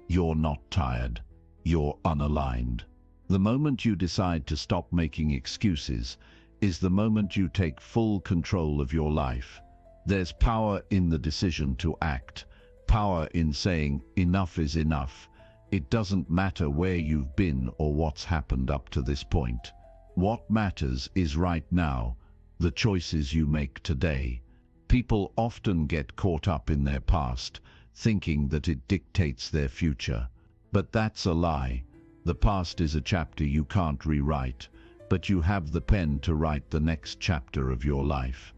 You're not tired. You're unaligned. The moment you decide to stop making excuses is the moment you take full control of your life. There's power in the decision to act, power in saying enough is enough. It doesn't matter where you've been or what's happened up to this point. What matters is right now, the choices you make today. People often get caught up in their past, thinking that it dictates their future. But that's a lie. The past is a chapter you can't rewrite, but you have the pen to write the next chapter of your life.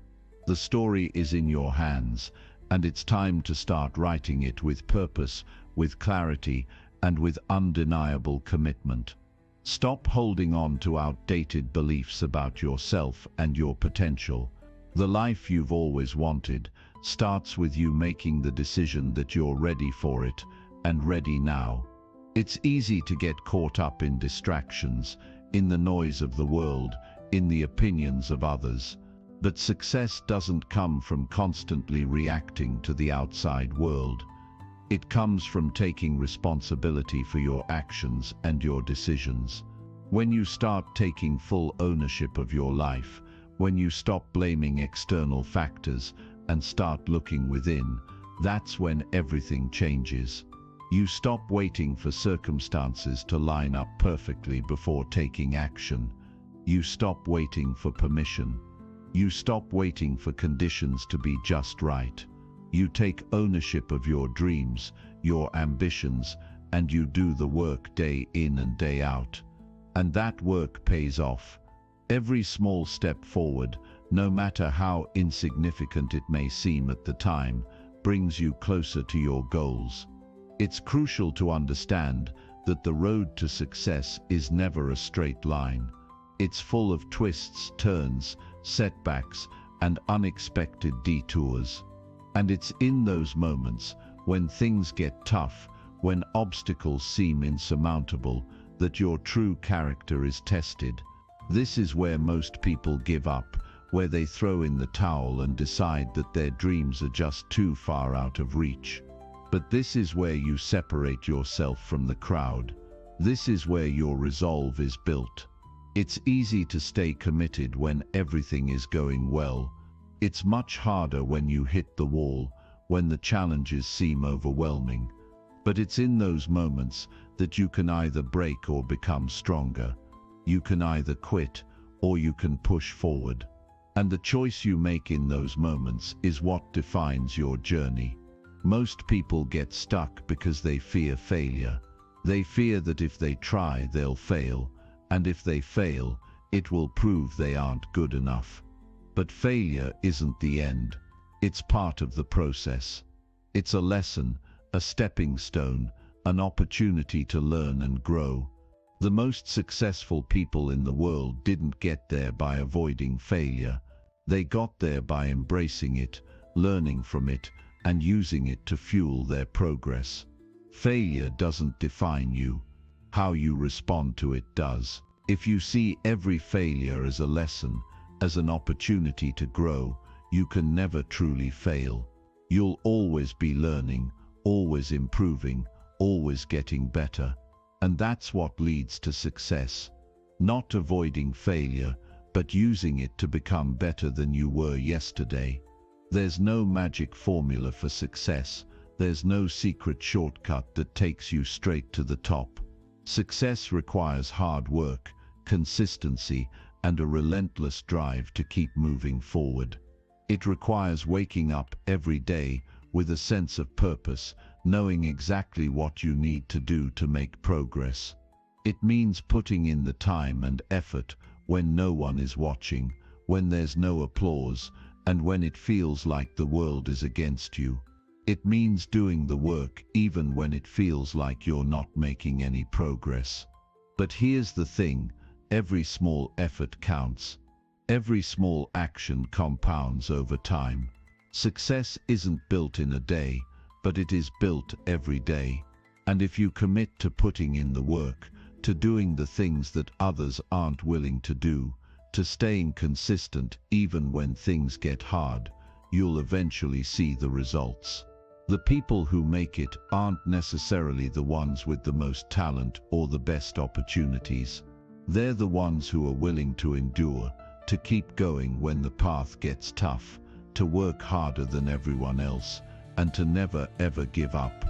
The story is in your hands, and it's time to start writing it with purpose, with clarity, and with undeniable commitment. Stop holding on to outdated beliefs about yourself and your potential. The life you've always wanted starts with you making the decision that you're ready for it, and ready now. It's easy to get caught up in distractions, in the noise of the world, in the opinions of others. But success doesn't come from constantly reacting to the outside world. It comes from taking responsibility for your actions and your decisions. When you start taking full ownership of your life, when you stop blaming external factors and start looking within, that's when everything changes. You stop waiting for circumstances to line up perfectly before taking action. You stop waiting for permission. You stop waiting for conditions to be just right. You take ownership of your dreams, your ambitions, and you do the work day in and day out. And that work pays off. Every small step forward, no matter how insignificant it may seem at the time, brings you closer to your goals. It's crucial to understand that the road to success is never a straight line. It's full of twists, turns, setbacks, and unexpected detours. And it's in those moments, when things get tough, when obstacles seem insurmountable, that your true character is tested. This is where most people give up, where they throw in the towel and decide that their dreams are just too far out of reach. But this is where you separate yourself from the crowd. This is where your resolve is built. It's easy to stay committed when everything is going well. It's much harder when you hit the wall, when the challenges seem overwhelming. But it's in those moments that you can either break or become stronger. You can either quit or you can push forward. And the choice you make in those moments is what defines your journey. Most people get stuck because they fear failure. They fear that if they try, they'll fail, and if they fail, it will prove they aren't good enough. But failure isn't the end. It's part of the process. It's a lesson, a stepping stone, an opportunity to learn and grow. The most successful people in the world didn't get there by avoiding failure. They got there by embracing it, learning from it, and using it to fuel their progress. Failure doesn't define you. How you respond to it does. If you see every failure as a lesson, as an opportunity to grow, you can never truly fail. You'll always be learning, always improving, always getting better. And that's what leads to success. Not avoiding failure, but using it to become better than you were yesterday. There's no magic formula for success. There's no secret shortcut that takes you straight to the top. Success requires hard work, consistency, and a relentless drive to keep moving forward. It requires waking up every day with a sense of purpose, knowing exactly what you need to do to make progress. It means putting in the time and effort when no one is watching, when there's no applause, and when it feels like the world is against you. It means doing the work even when it feels like you're not making any progress. But here's the thing, every small effort counts. Every small action compounds over time. Success isn't built in a day, but it is built every day. And if you commit to putting in the work, to doing the things that others aren't willing to do, to staying consistent even when things get hard, you'll eventually see the results. The people who make it aren't necessarily the ones with the most talent or the best opportunities. They're the ones who are willing to endure, to keep going when the path gets tough, to work harder than everyone else, and to never ever give up.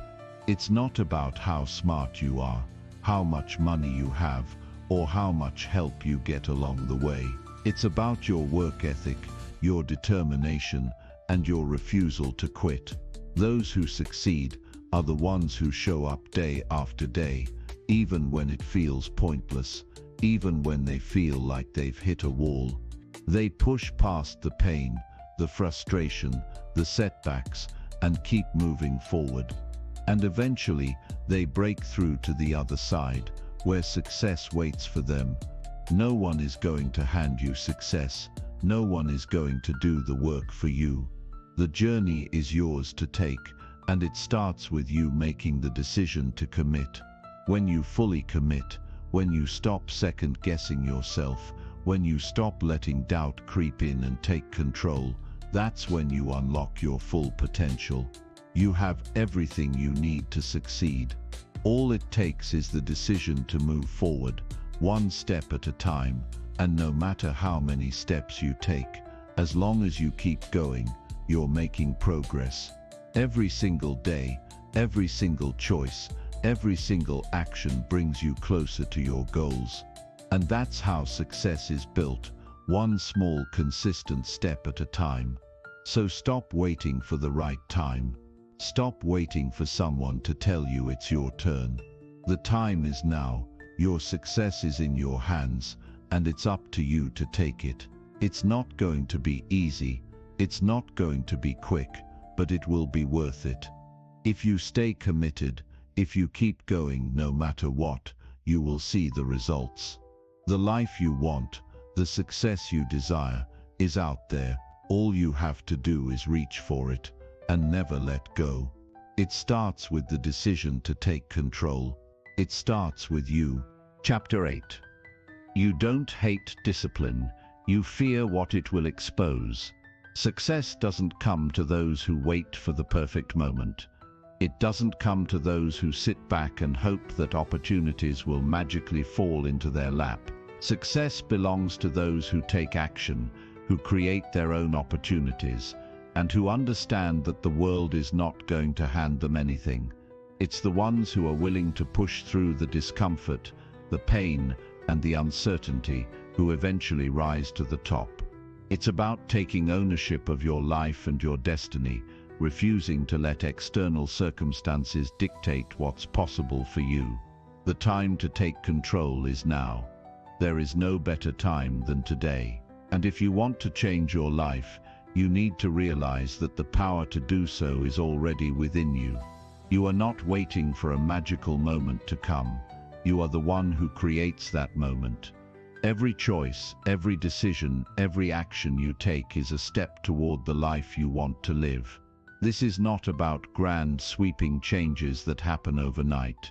It's not about how smart you are, how much money you have, or how much help you get along the way. It's about your work ethic, your determination, and your refusal to quit. Those who succeed are the ones who show up day after day, even when it feels pointless, even when they feel like they've hit a wall. They push past the pain, the frustration, the setbacks, and keep moving forward. And eventually, they break through to the other side, where success waits for them. No one is going to hand you success. No one is going to do the work for you. The journey is yours to take, and it starts with you making the decision to commit. When you fully commit, when you stop second-guessing yourself, when you stop letting doubt creep in and take control, that's when you unlock your full potential. You have everything you need to succeed. All it takes is the decision to move forward, one step at a time, and no matter how many steps you take, as long as you keep going, you're making progress. Every single day, every single choice, every single action brings you closer to your goals. And that's how success is built, one small consistent step at a time. So stop waiting for the right time. Stop waiting for someone to tell you it's your turn. The time is now. Your success is in your hands, and it's up to you to take it. It's not going to be easy. It's not going to be quick, but it will be worth it. If you stay committed, if you keep going no matter what, you will see the results. The life you want, the success you desire, is out there. All you have to do is reach for it. and never let go. It starts with the decision to take control. It starts with you. Chapter 8. You don't hate discipline, you fear what it will expose. Success doesn't come to those who wait for the perfect moment. It doesn't come to those who sit back and hope that opportunities will magically fall into their lap. Success belongs to those who take action, who create their own opportunities, and who understand that the world is not going to hand them anything. It's the ones who are willing to push through the discomfort, the pain, and the uncertainty who eventually rise to the top. It's about taking ownership of your life and your destiny, refusing to let external circumstances dictate what's possible for you. The time to take control is now. There is no better time than today. And if you want to change your life, you need to realize that the power to do so is already within you. You are not waiting for a magical moment to come. You are the one who creates that moment. Every choice, every decision, every action you take is a step toward the life you want to live. This is not about grand, sweeping changes that happen overnight.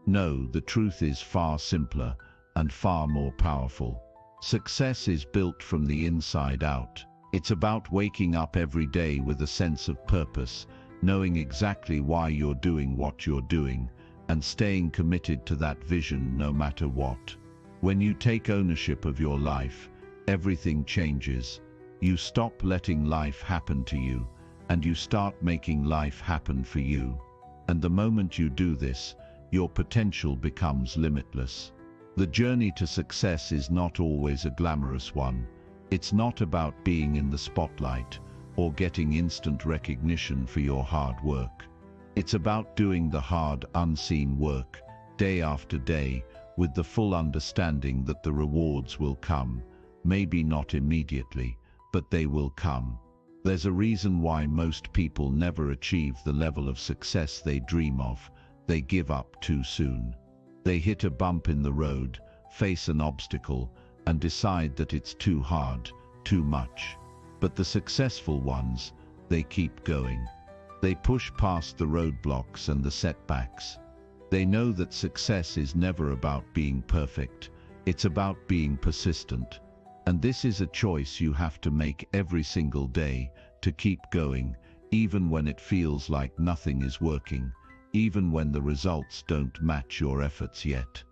No, the truth is far simpler and far more powerful. Success is built from the inside out. It's about waking up every day with a sense of purpose, knowing exactly why you're doing what you're doing, and staying committed to that vision no matter what. When you take ownership of your life, everything changes. You stop letting life happen to you, and you start making life happen for you. And the moment you do this, your potential becomes limitless. The journey to success is not always a glamorous one. It's not about being in the spotlight or getting instant recognition for your hard work. It's about doing the hard, unseen work, day after day, with the full understanding that the rewards will come, maybe not immediately, but they will come. There's a reason why most people never achieve the level of success they dream of. They give up too soon. They hit a bump in the road, face an obstacle, and decide that it's too hard, too much. But the successful ones, they keep going. They push past the roadblocks and the setbacks. They know that success is never about being perfect. It's about being persistent. And this is a choice you have to make every single day, to keep going, even when it feels like nothing is working, even when the results don't match your efforts yet.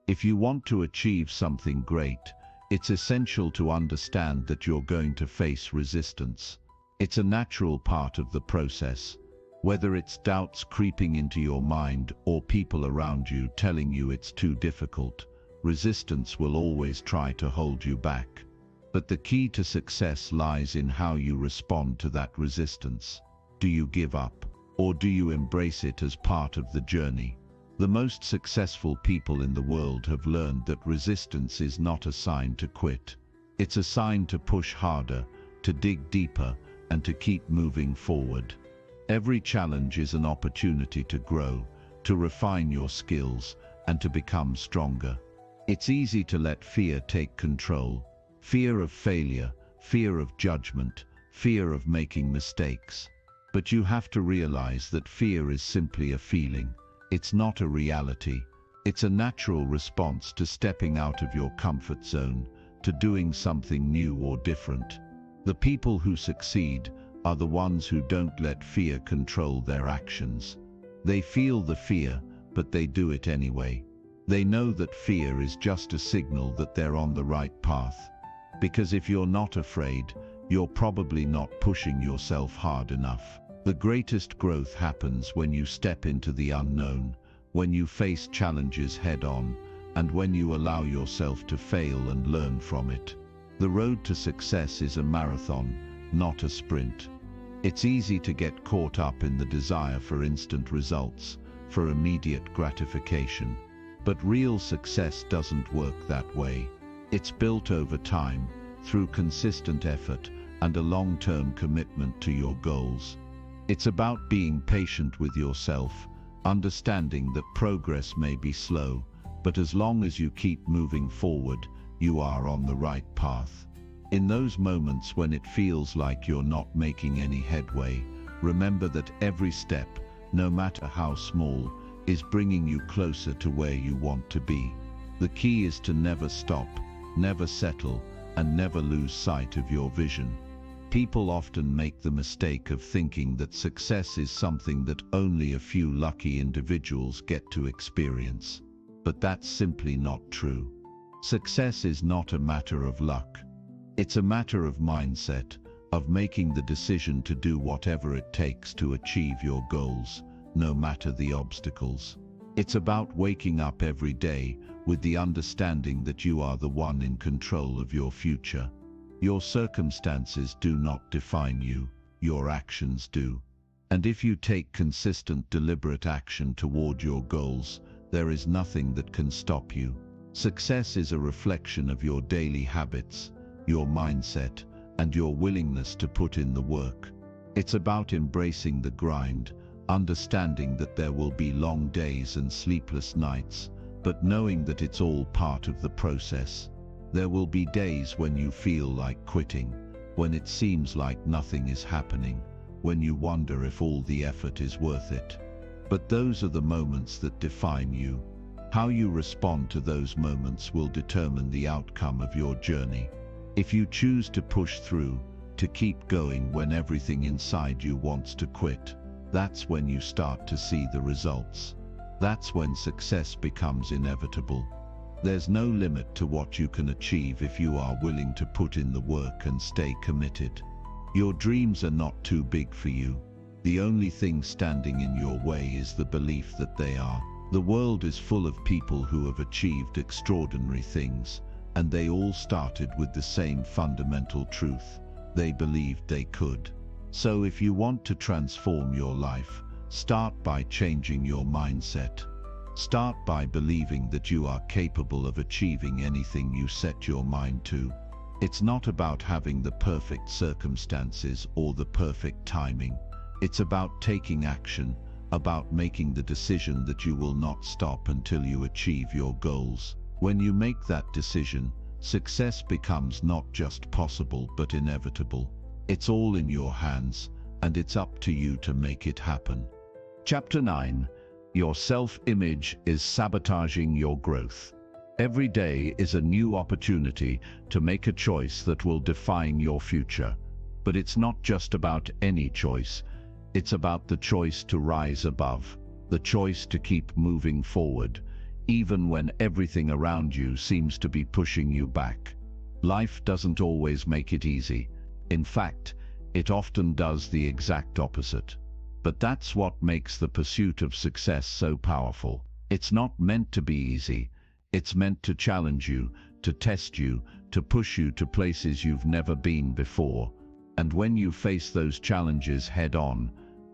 If you want to achieve something great, it's essential to understand that you're going to face resistance. It's a natural part of the process. Whether it's doubts creeping into your mind or people around you telling you it's too difficult, resistance will always try to hold you back. But the key to success lies in how you respond to that resistance. Do you give up, or do you embrace it as part of the journey? The most successful people in the world have learned that resistance is not a sign to quit. It's a sign to push harder, to dig deeper, and to keep moving forward. Every challenge is an opportunity to grow, to refine your skills, and to become stronger. It's easy to let fear take control. Fear of failure, fear of judgment, fear of making mistakes. But you have to realize that fear is simply a feeling. It's not a reality. It's a natural response to stepping out of your comfort zone, to doing something new or different. The people who succeed are the ones who don't let fear control their actions. They feel the fear, but they do it anyway. They know that fear is just a signal that they're on the right path. Because if you're not afraid, you're probably not pushing yourself hard enough. The greatest growth happens when you step into the unknown, when you face challenges head-on, and when you allow yourself to fail and learn from it. The road to success is a marathon, not a sprint. It's easy to get caught up in the desire for instant results, for immediate gratification. But real success doesn't work that way. It's built over time, through consistent effort and a long-term commitment to your goals. It's about being patient with yourself, understanding that progress may be slow, but as long as you keep moving forward, you are on the right path. In those moments when it feels like you're not making any headway, remember that every step, no matter how small, is bringing you closer to where you want to be. The key is to never stop, never settle, and never lose sight of your vision. People often make the mistake of thinking that success is something that only a few lucky individuals get to experience. But that's simply not true. Success is not a matter of luck. It's a matter of mindset, of making the decision to do whatever it takes to achieve your goals, no matter the obstacles. It's about waking up every day with the understanding that you are the one in control of your future. Your circumstances do not define you, your actions do. And if you take consistent, deliberate action toward your goals, there is nothing that can stop you. Success is a reflection of your daily habits, your mindset, and your willingness to put in the work. It's about embracing the grind, understanding that there will be long days and sleepless nights, but knowing that it's all part of the process. There will be days when you feel like quitting, when it seems like nothing is happening, when you wonder if all the effort is worth it. But those are the moments that define you. How you respond to those moments will determine the outcome of your journey. If you choose to push through, to keep going when everything inside you wants to quit, that's when you start to see the results. That's when success becomes inevitable. There's no limit to what you can achieve if you are willing to put in the work and stay committed. Your dreams are not too big for you. The only thing standing in your way is the belief that they are. The world is full of people who have achieved extraordinary things, and they all started with the same fundamental truth. They believed they could. So if you want to transform your life, start by changing your mindset. Start by believing that you are capable of achieving anything you set your mind to. It's not about having the perfect circumstances or the perfect timing. It's about taking action, about making the decision that you will not stop until you achieve your goals. When you make that decision, success becomes not just possible but inevitable. It's all in your hands, and it's up to you to make it happen. Chapter 9. Your self-image is sabotaging your growth. Every day is a new opportunity to make a choice that will define your future. But it's not just about any choice. It's about the choice to rise above, the choice to keep moving forward, even when everything around you seems to be pushing you back. Life doesn't always make it easy. In fact, it often does the exact opposite. But that's what makes the pursuit of success so powerful. It's not meant to be easy. It's meant to challenge you, to test you, to push you to places you've never been before. And when you face those challenges head-on,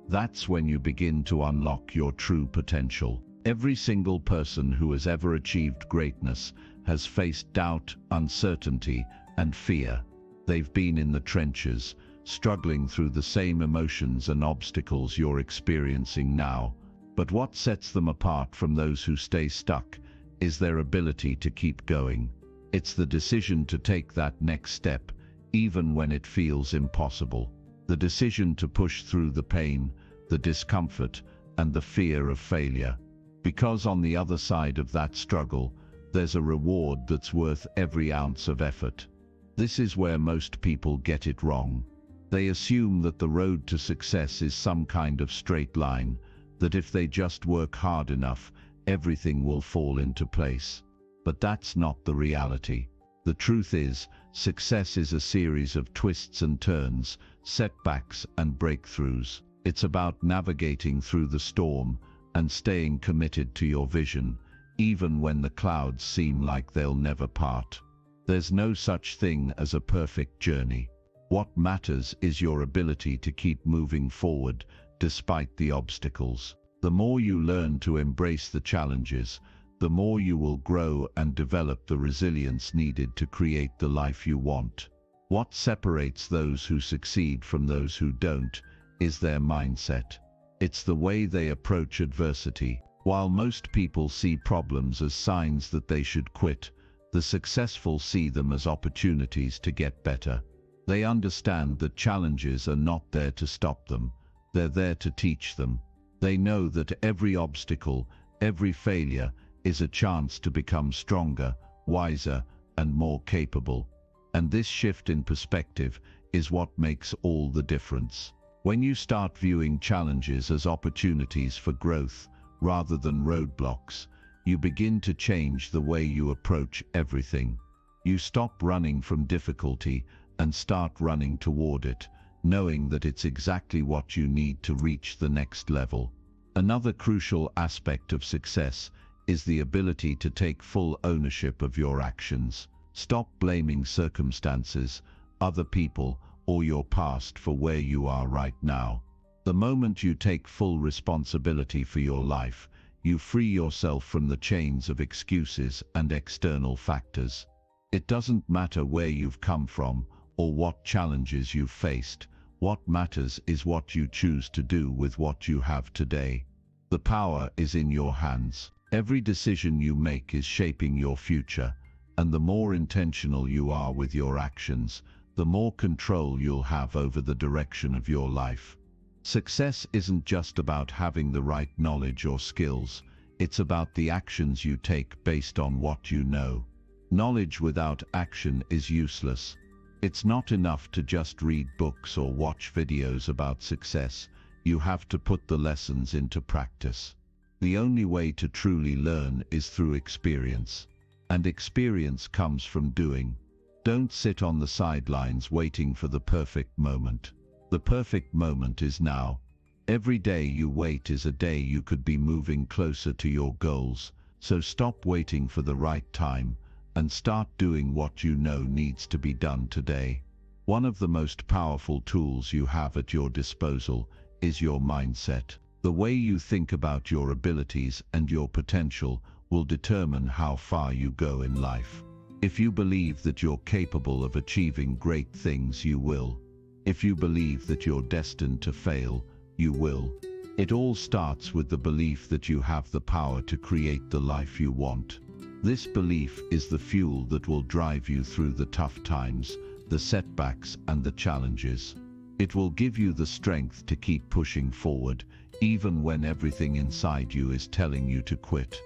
that's when you begin to unlock your true potential. Every single person who has ever achieved greatness has faced doubt, uncertainty, and fear. They've been in the trenches, struggling through the same emotions and obstacles you're experiencing now. But what sets them apart from those who stay stuck is their ability to keep going. It's the decision to take that next step, even when it feels impossible. The decision to push through the pain, the discomfort, and the fear of failure. Because on the other side of that struggle, there's a reward that's worth every ounce of effort. This is where most people get it wrong. They assume that the road to success is some kind of straight line, that if they just work hard enough, everything will fall into place. But that's not the reality. The truth is, success is a series of twists and turns, setbacks and breakthroughs. It's about navigating through the storm and staying committed to your vision, even when the clouds seem like they'll never part. There's no such thing as a perfect journey. What matters is your ability to keep moving forward despite the obstacles. The more you learn to embrace the challenges, the more you will grow and develop the resilience needed to create the life you want. What separates those who succeed from those who don't is their mindset. It's the way they approach adversity. While most people see problems as signs that they should quit, the successful see them as opportunities to get better. They understand that challenges are not there to stop them. They're there to teach them. They know that every obstacle, every failure, is a chance to become stronger, wiser, and more capable. And this shift in perspective is what makes all the difference. When you start viewing challenges as opportunities for growth rather than roadblocks, you begin to change the way you approach everything. You stop running from difficulty and start running toward it, knowing that it's exactly what you need to reach the next level. Another crucial aspect of success is the ability to take full ownership of your actions. Stop blaming circumstances, other people, or your past for where you are right now. The moment you take full responsibility for your life, you free yourself from the chains of excuses and external factors. It doesn't matter where you've come from or what challenges you've faced. What matters is what you choose to do with what you have today. The power is in your hands. Every decision you make is shaping your future, and the more intentional you are with your actions, the more control you'll have over the direction of your life. Success isn't just about having the right knowledge or skills, it's about the actions you take based on what you know. Knowledge without action is useless. It's not enough to just read books or watch videos about success. You have to put the lessons into practice. The only way to truly learn is through experience. And experience comes from doing. Don't sit on the sidelines waiting for the perfect moment. The perfect moment is now. Every day you wait is a day you could be moving closer to your goals, so stop waiting for the right time and start doing what you know needs to be done today. One of the most powerful tools you have at your disposal is your mindset. The way you think about your abilities and your potential will determine how far you go in life. If you believe that you're capable of achieving great things, you will. If you believe that you're destined to fail, you will. It all starts with the belief that you have the power to create the life you want. This belief is the fuel that will drive you through the tough times, the setbacks, and the challenges. It will give you the strength to keep pushing forward, even when everything inside you is telling you to quit.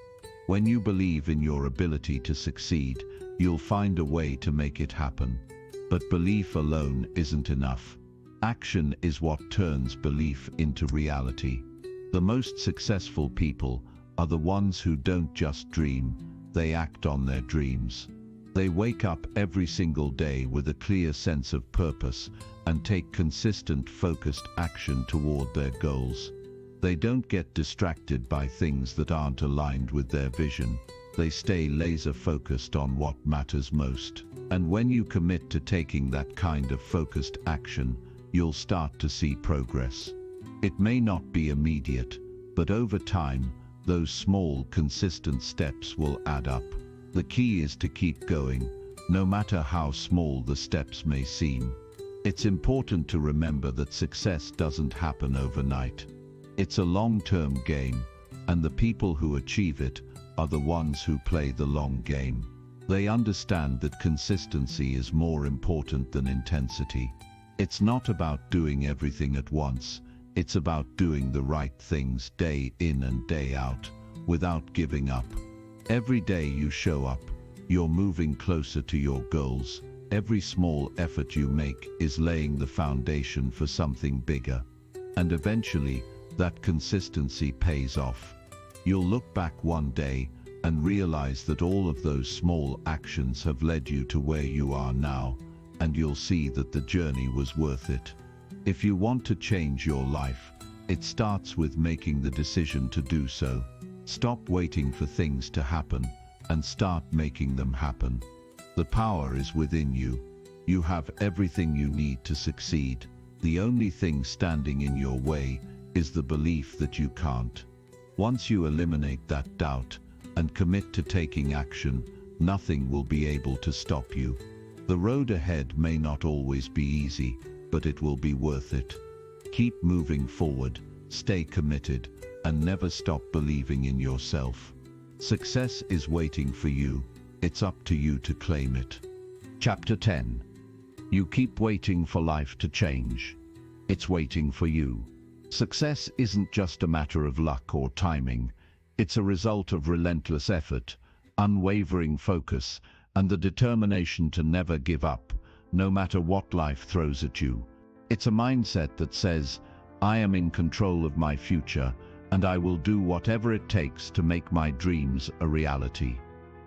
When you believe in your ability to succeed, you'll find a way to make it happen. But belief alone isn't enough. Action is what turns belief into reality. The most successful people are the ones who don't just dream, they act on their dreams. They wake up every single day with a clear sense of purpose and take consistent, focused action toward their goals. They don't get distracted by things that aren't aligned with their vision. They stay laser-focused on what matters most. And when you commit to taking that kind of focused action, you'll start to see progress. It may not be immediate, but over time, those small, consistent steps will add up. The key is to keep going, no matter how small the steps may seem. It's important to remember that success doesn't happen overnight. It's a long-term game, and the people who achieve it are the ones who play the long game. They understand that consistency is more important than intensity. It's not about doing everything at once. It's about doing the right things day in and day out, without giving up. Every day you show up, you're moving closer to your goals. Every small effort you make is laying the foundation for something bigger. And eventually, that consistency pays off. You'll look back one day and realize that all of those small actions have led you to where you are now, and you'll see that the journey was worth it. If you want to change your life, it starts with making the decision to do so. Stop waiting for things to happen and start making them happen. The power is within you. You have everything you need to succeed. The only thing standing in your way is the belief that you can't. Once you eliminate that doubt and commit to taking action, nothing will be able to stop you. The road ahead may not always be easy, but it will be worth it. Keep moving forward, stay committed, and never stop believing in yourself. Success is waiting for you. It's up to you to claim it. Chapter 10. You keep waiting for life to change. It's waiting for you. Success isn't just a matter of luck or timing. It's a result of relentless effort, unwavering focus, and the determination to never give up, no matter what life throws at you. It's a mindset that says, I am in control of my future, and I will do whatever it takes to make my dreams a reality.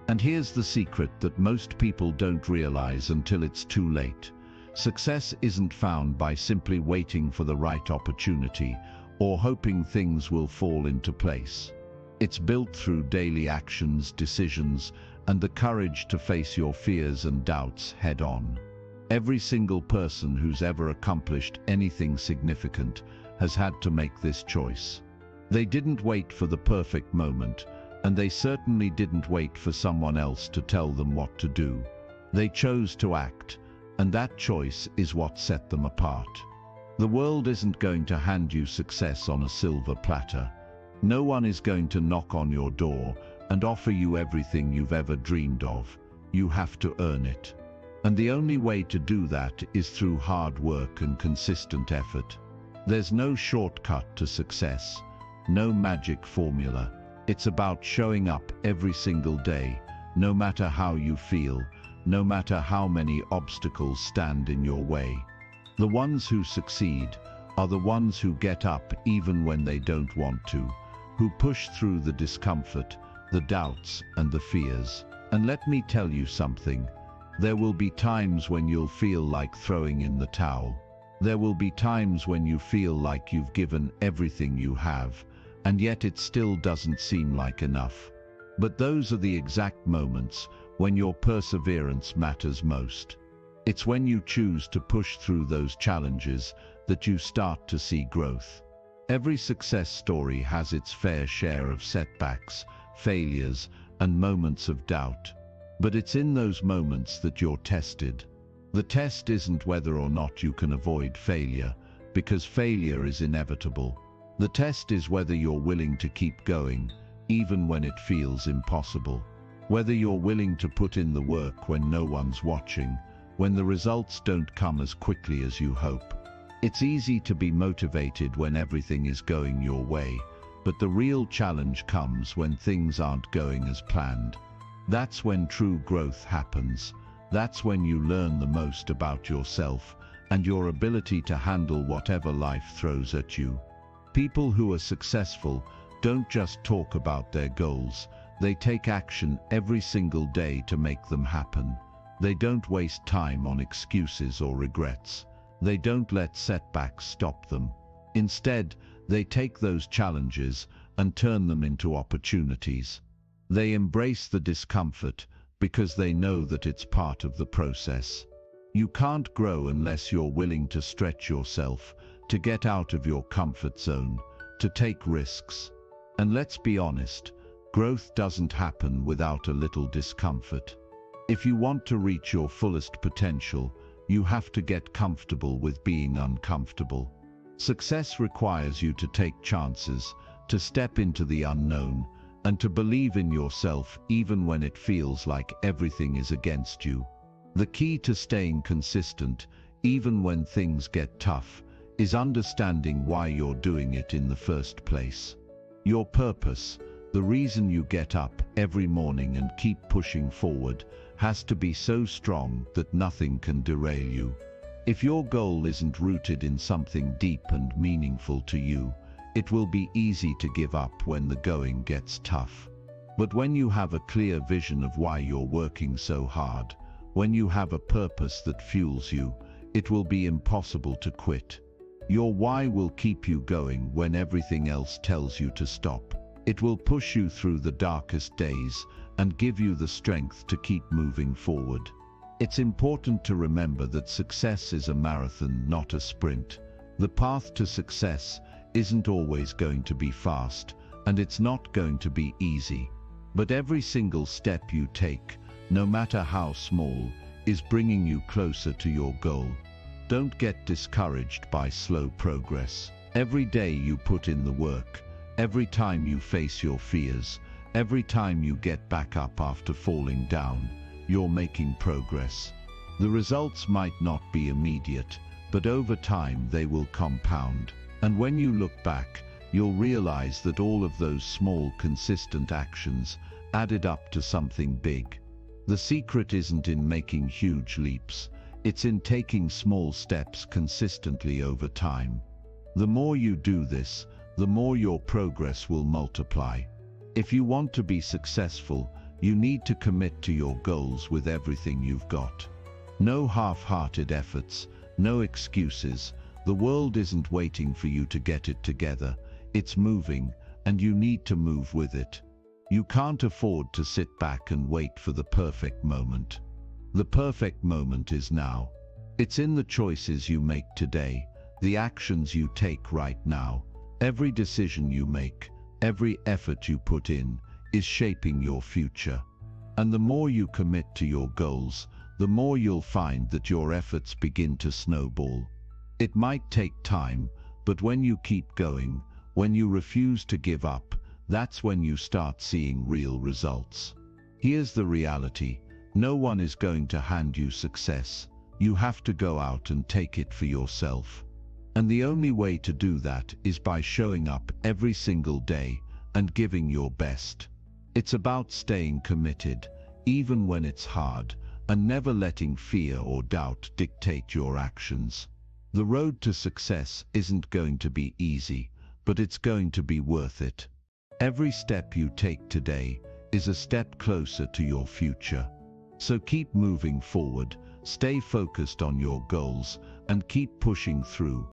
And here's the secret that most people don't realize until it's too late. Success isn't found by simply waiting for the right opportunity or hoping things will fall into place. It's built through daily actions, decisions, and the courage to face your fears and doubts head on. Every single person who's ever accomplished anything significant has had to make this choice. They didn't wait for the perfect moment, and they certainly didn't wait for someone else to tell them what to do. They chose to act, and that choice is what set them apart. The world isn't going to hand you success on a silver platter. No one is going to knock on your door and offer you everything you've ever dreamed of. You have to earn it. And the only way to do that is through hard work and consistent effort. There's no shortcut to success, no magic formula. It's about showing up every single day, no matter how you feel, no matter how many obstacles stand in your way. The ones who succeed are the ones who get up even when they don't want to, who push through the discomfort, the doubts, and the fears. And let me tell you something, there will be times when you'll feel like throwing in the towel. There will be times when you feel like you've given everything you have, and yet it still doesn't seem like enough. But those are the exact moments when your perseverance matters most. It's when you choose to push through those challenges that you start to see growth. Every success story has its fair share of setbacks, failures, and moments of doubt. But it's in those moments that you're tested. The test isn't whether or not you can avoid failure, because failure is inevitable. The test is whether you're willing to keep going, even when it feels impossible. Whether you're willing to put in the work when no one's watching, when the results don't come as quickly as you hope. It's easy to be motivated when everything is going your way, but the real challenge comes when things aren't going as planned. That's when true growth happens. That's when you learn the most about yourself and your ability to handle whatever life throws at you. People who are successful don't just talk about their goals. They take action every single day to make them happen. They don't waste time on excuses or regrets. They don't let setbacks stop them. Instead, they take those challenges and turn them into opportunities. They embrace the discomfort because they know that it's part of the process. You can't grow unless you're willing to stretch yourself, to get out of your comfort zone, to take risks. And let's be honest, growth doesn't happen without a little discomfort. If you want to reach your fullest potential, you have to get comfortable with being uncomfortable. Success requires you to take chances, to step into the unknown, and to believe in yourself even when it feels like everything is against you. The key to staying consistent, even when things get tough, is understanding why you're doing it in the first place. Your purpose, the reason you get up every morning and keep pushing forward, has to be so strong that nothing can derail you. If your goal isn't rooted in something deep and meaningful to you, it will be easy to give up when the going gets tough. But when you have a clear vision of why you're working so hard, when you have a purpose that fuels you, it will be impossible to quit. Your why will keep you going when everything else tells you to stop. It will push you through the darkest days and give you the strength to keep moving forward. It's important to remember that success is a marathon, not a sprint. The path to success isn't always going to be fast, and it's not going to be easy. But every single step you take, no matter how small, is bringing you closer to your goal. Don't get discouraged by slow progress. Every day you put in the work, every time you face your fears, every time you get back up after falling down, you're making progress. The results might not be immediate, but over time they will compound. And when you look back, you'll realize that all of those small, consistent actions added up to something big. The secret isn't in making huge leaps, it's in taking small steps consistently over time. The more you do this, the more your progress will multiply. If you want to be successful, you need to commit to your goals with everything you've got. No half-hearted efforts, no excuses. The world isn't waiting for you to get it together. It's moving, and you need to move with it. You can't afford to sit back and wait for the perfect moment. The perfect moment is now. It's in the choices you make today, the actions you take right now. Every decision you make, every effort you put in, is shaping your future. And the more you commit to your goals, the more you'll find that your efforts begin to snowball. It might take time, but when you keep going, when you refuse to give up, that's when you start seeing real results. Here's the reality: no one is going to hand you success. You have to go out and take it for yourself. And the only way to do that is by showing up every single day and giving your best. It's about staying committed, even when it's hard, and never letting fear or doubt dictate your actions. The road to success isn't going to be easy, but it's going to be worth it. Every step you take today is a step closer to your future. So keep moving forward, stay focused on your goals, and keep pushing through.